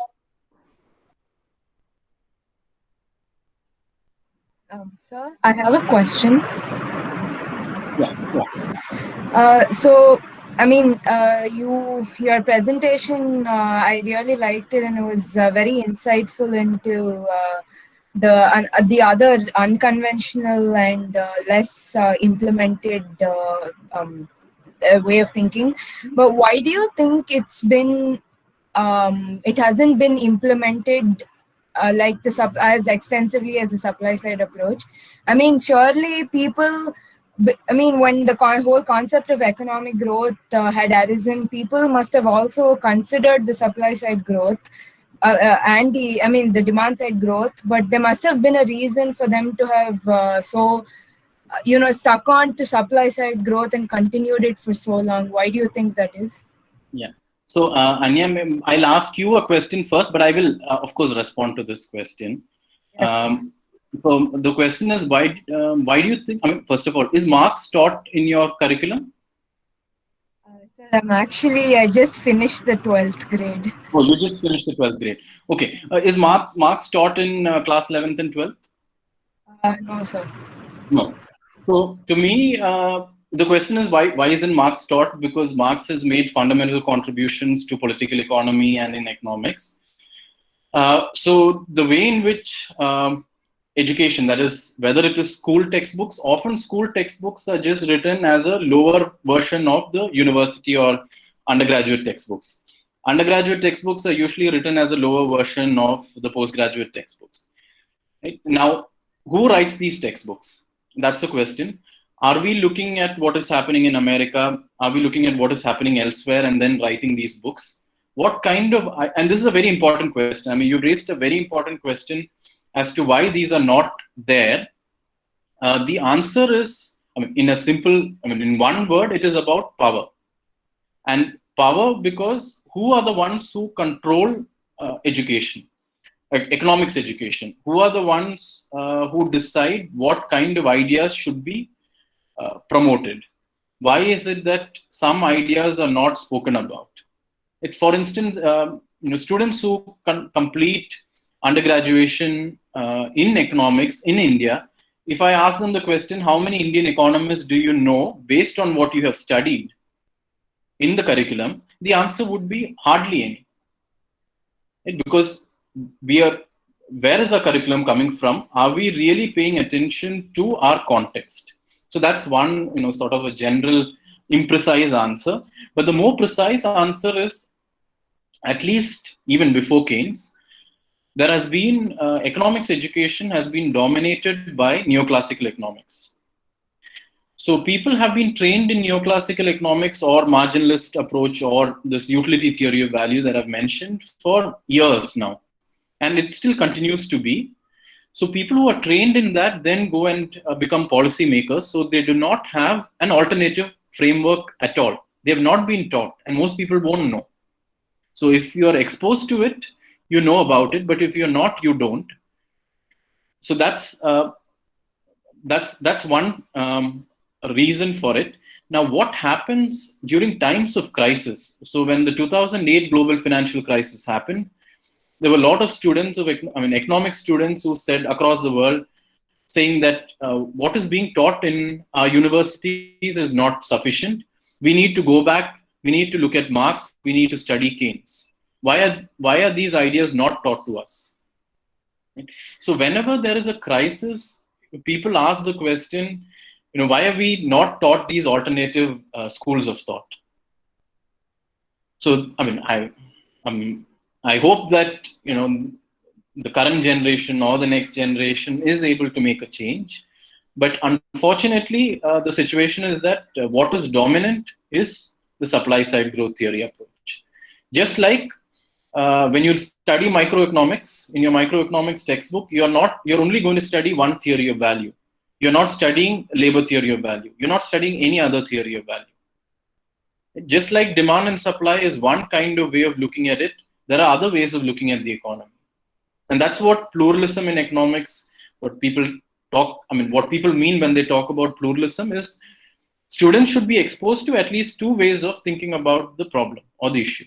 Speaker 7: Sir, I have a question.
Speaker 3: Yeah.
Speaker 7: So, I mean, your presentation, I really liked it, and it was very insightful into the other unconventional and less implemented way of thinking. But why do you think it hasn't been implemented like as extensively as the supply side approach? I mean, surely people. I mean, when the whole concept of economic growth had arisen, people must have also considered the supply side growth. the demand side growth, but there must have been a reason for them to have stuck on to supply side growth and continued it for so long. Why do you think that is?
Speaker 3: Yeah. So, Anya, I'll ask you a question first, but I will, of course, respond to this question. So the question is, why do you think, first of all, is Marx taught in your curriculum?
Speaker 7: Sir, I just finished the 12th grade.
Speaker 3: Oh, you just finished the 12th grade. Okay. Is Marx taught in class 11th and 12th?
Speaker 7: No, sir.
Speaker 3: No. So to me, the question is why isn't Marx taught? Because Marx has made fundamental contributions to political economy and in economics. So the way in which education, that is, whether it is school textbooks, often school textbooks are just written as a lower version of the university or undergraduate textbooks. Undergraduate textbooks are usually written as a lower version of the postgraduate textbooks. Right? Now, who writes these textbooks? That's the question. Are we looking at what is happening in America? Are we looking at what is happening elsewhere and then writing these books? What kind of, and this is a very important question. I mean, you raised a very important question as to why these are not there. The answer is, in one word, it is about power. And power because who are the ones who control education? Economics education, who are the ones who decide what kind of ideas should be promoted? Why is it that some ideas are not spoken about? For instance, students who complete undergraduation in economics in India, if I ask them the question, how many Indian economists do you know based on what you have studied in the curriculum, the answer would be hardly any. Because where is our curriculum coming from? Are we really paying attention to our context? So that's one, sort of a general imprecise answer. But the more precise answer is, at least even before Keynes, there has been economics education has been dominated by neoclassical economics. So people have been trained in neoclassical economics or marginalist approach or this utility theory of value that I've mentioned for years now. And it still continues to be. So people who are trained in that then go and become policymakers. So they do not have an alternative framework at all. They have not been taught, and most people won't know. So if you are exposed to it, you know about it. But if you're not, you don't. So that's one reason for it. Now, what happens during times of crisis? So when the 2008 global financial crisis happened, there were a lot of students economics students who said across the world, saying that what is being taught in our universities is not sufficient. We need to go back. We need to look at Marx. We need to study Keynes. Why are these ideas not taught to us? So whenever there is a crisis, people ask the question, why are we not taught these alternative schools of thought? So, I hope that, the current generation or the next generation is able to make a change. But unfortunately, the situation is that what is dominant is the supply side growth theory approach. Just like when you study microeconomics, in your microeconomics textbook, you're only going to study one theory of value. You're not studying labor theory of value. You're not studying any other theory of value. Just like demand and supply is one kind of way of looking at it, there are other ways of looking at the economy. And that's what pluralism in economics, what people mean when they talk about pluralism is students should be exposed to at least two ways of thinking about the problem or the issue.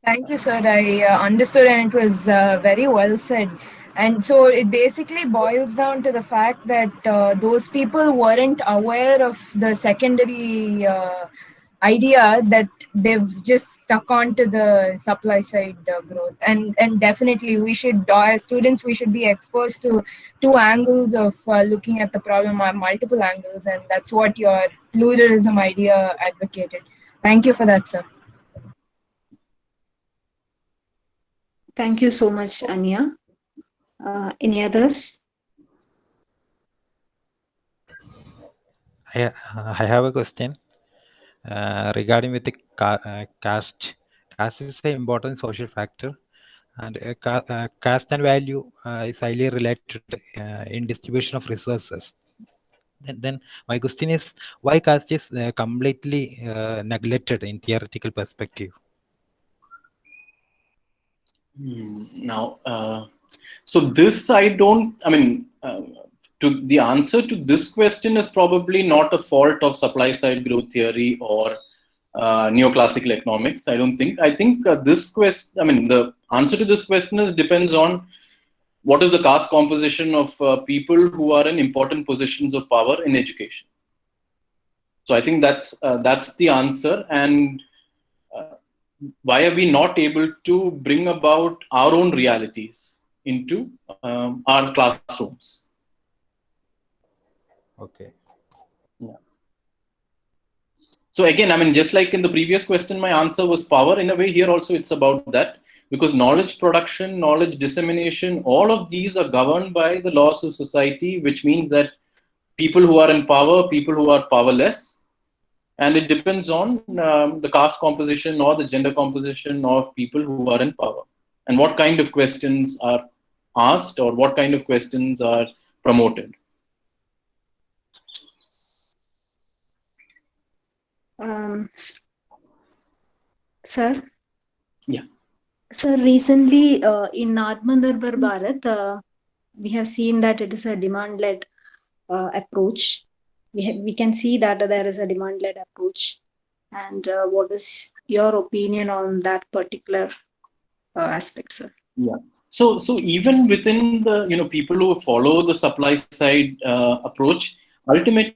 Speaker 7: Thank you, sir. I understood, and it was very well said. And so it basically boils down to the fact that those people weren't aware of the secondary idea that they've just stuck on to the supply side growth. And definitely we should, as students, we should be exposed to two angles of looking at the problem, or multiple angles. And that's what your pluralism idea advocated. Thank you for that, sir.
Speaker 1: Thank you so much, Anya. Any others?
Speaker 8: I have a question regarding with the caste caste is an important social factor, and caste and value is highly related in distribution of resources. Then my question is, why caste is completely neglected in theoretical perspective?
Speaker 3: Now, so this I don't. I mean, to the answer to this question is probably not a fault of supply side growth theory or neoclassical economics. I don't think. I think this question. I mean, the answer to this question is depends on what is the caste composition of people who are in important positions of power in education. So I think that's the answer. And why are we not able to bring about our own realities into our classrooms?
Speaker 8: Okay.
Speaker 3: Yeah. So again, I mean, just like in the previous question, my answer was power. In a way, here also it's about that, because knowledge production, knowledge dissemination, all of these are governed by the laws of society, which means that people who are in power, people who are powerless, and it depends on the caste composition or the gender composition of people who are in power, and what kind of questions are asked or what kind of questions are promoted.
Speaker 1: Sir?
Speaker 3: Yeah.
Speaker 1: So recently in Atmanirbhar Bharat, we have seen that it is a demand-led approach. We can see that there is a demand-led approach. And what is your opinion on that particular aspect, sir?
Speaker 3: Yeah. So even within the people who follow the supply side approach, ultimately,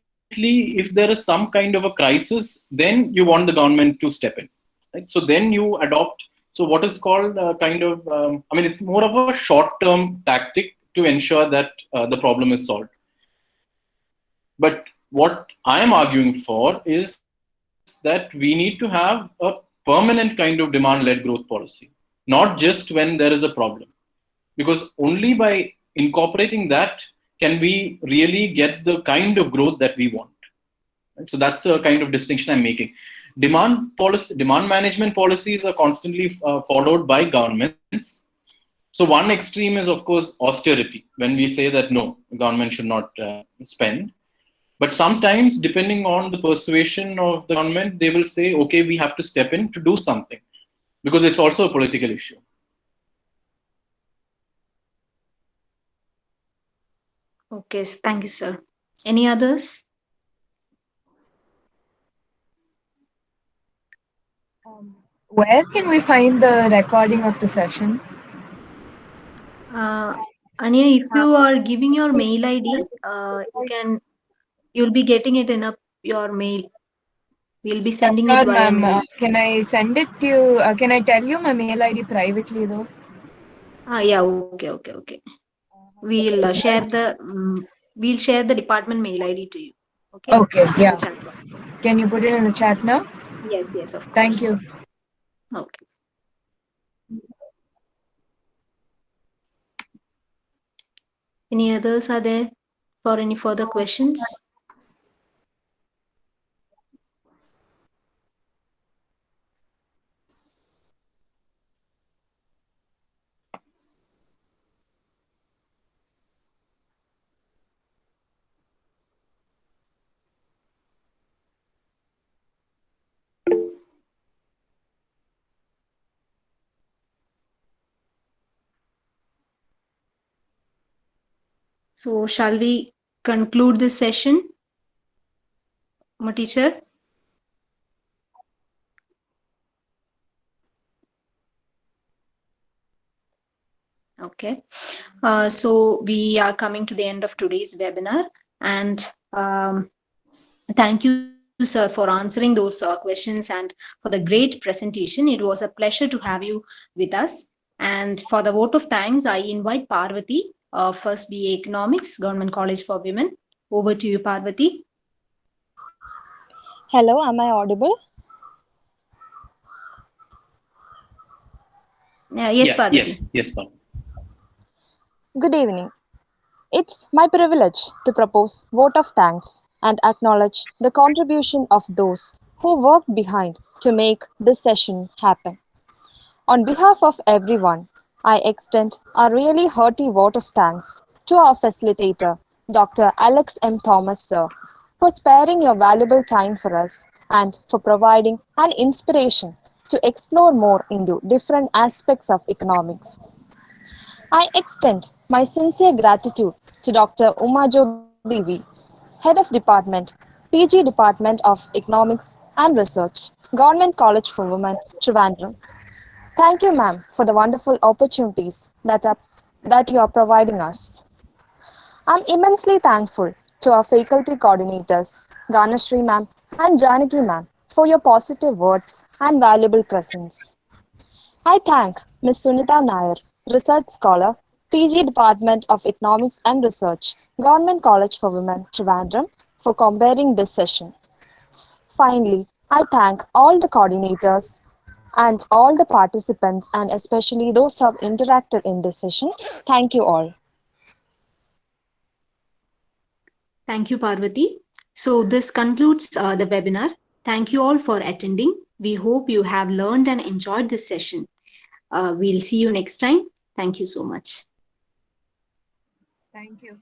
Speaker 3: if there is some kind of a crisis, then you want the government to step in, right? So then you adopt. So what is called kind of, I mean, it's more of a short-term tactic to ensure that the problem is solved. But what I am arguing for is that we need to have a permanent kind of demand-led growth policy, not just when there is a problem. Because only by incorporating that can we really get the kind of growth that we want. So that's the kind of distinction I'm making. Demand management policies are constantly followed by governments. So one extreme is, of course, austerity, when we say that no, the government should not spend. But sometimes, depending on the persuasion of the government, they will say, okay, we have to step in to do something, because it's also a political issue.
Speaker 1: Okay, thank you, sir. Any others?
Speaker 7: Where can we find the recording of the session?
Speaker 1: Anya, if you are giving your mail ID, you'll be getting it in your mail. We'll be sending it via mail.
Speaker 7: Can I send it to you? Can I tell you my mail ID privately though?
Speaker 1: Yeah, okay. We'll share the department mail ID to you. Okay.
Speaker 7: Okay, yeah. Can you put it in the chat now?
Speaker 1: Yes, of course.
Speaker 7: Thank you.
Speaker 1: Okay. Any others are there for any further questions? So shall we conclude this session, my teacher? Okay. So we are coming to the end of today's webinar, and thank you, sir, for answering those questions and for the great presentation. It was a pleasure to have you with us. And for the vote of thanks, I invite Parvati, First BA Economics, Government College for Women. Over to you, Parvati.
Speaker 9: Hello, am I audible?
Speaker 1: Yes, Parvati.
Speaker 3: Yes, Parvati.
Speaker 9: Good evening. It's my privilege to propose vote of thanks and acknowledge the contribution of those who worked behind to make this session happen. On behalf of everyone, I extend a really hearty vote of thanks to our facilitator, Dr. Alex M. Thomas, sir, for sparing your valuable time for us and for providing an inspiration to explore more into different aspects of economics. I extend my sincere gratitude to Dr. Uma Jyoti V, Head of Department, PG Department of Economics and Research, Government College for Women, Trivandrum. Thank you, ma'am, for the wonderful opportunities that you are providing us. I'm immensely thankful to our faculty coordinators, Ganashri ma'am and Janaki ma'am, for your positive words and valuable presence. I thank Ms. Sunita Nair, Research Scholar, PG Department of Economics and Research, Government College for Women, Trivandrum, for comparing this session. Finally, I thank all the coordinators and all the participants and especially those who have interacted in this session. Thank you all.
Speaker 1: Thank you, Parvati. So this concludes the webinar. Thank you all for attending. We hope you have learned and enjoyed this session. We'll see you next time. Thank you so much.
Speaker 7: Thank you.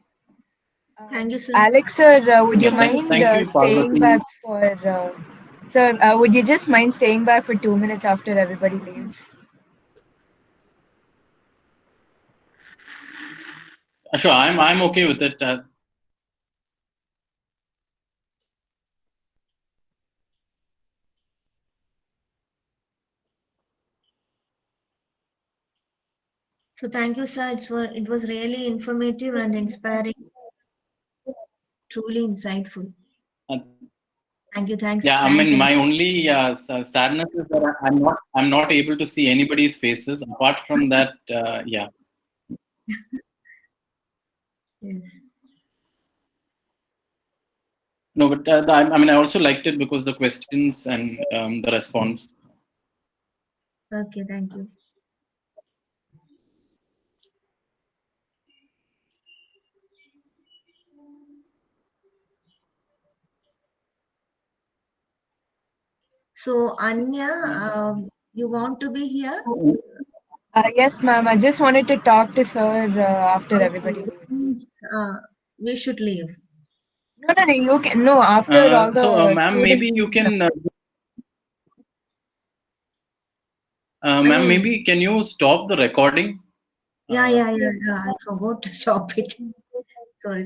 Speaker 2: Thank you, sir.
Speaker 7: Alex, sir, would you
Speaker 3: Yeah,
Speaker 7: mind
Speaker 3: thank you,
Speaker 7: staying
Speaker 3: Parvati.
Speaker 7: back for... sir, would you just mind staying back for 2 minutes after everybody leaves?
Speaker 3: Sure, I'm okay with it.
Speaker 2: So thank you, sir. It was really informative and inspiring, truly insightful. Thank you. Thanks.
Speaker 3: Yeah, I
Speaker 2: Thanks.
Speaker 3: mean, my only sadness is that I'm not able to see anybody's faces. Apart from that, yeah.
Speaker 2: Yes.
Speaker 3: No, but I mean, I also liked it because the questions and the response.
Speaker 2: Okay. Thank you. So Anya, you want to be here?
Speaker 7: Yes, ma'am. I just wanted to talk to sir after everybody leaves.
Speaker 2: Means, we should leave.
Speaker 7: No, you can. No, after all the
Speaker 3: So, ma'am, maybe
Speaker 7: students
Speaker 3: you
Speaker 7: leave.
Speaker 3: can. Ma'am, maybe can you stop the recording?
Speaker 2: Yeah. I forgot to stop it. Sorry.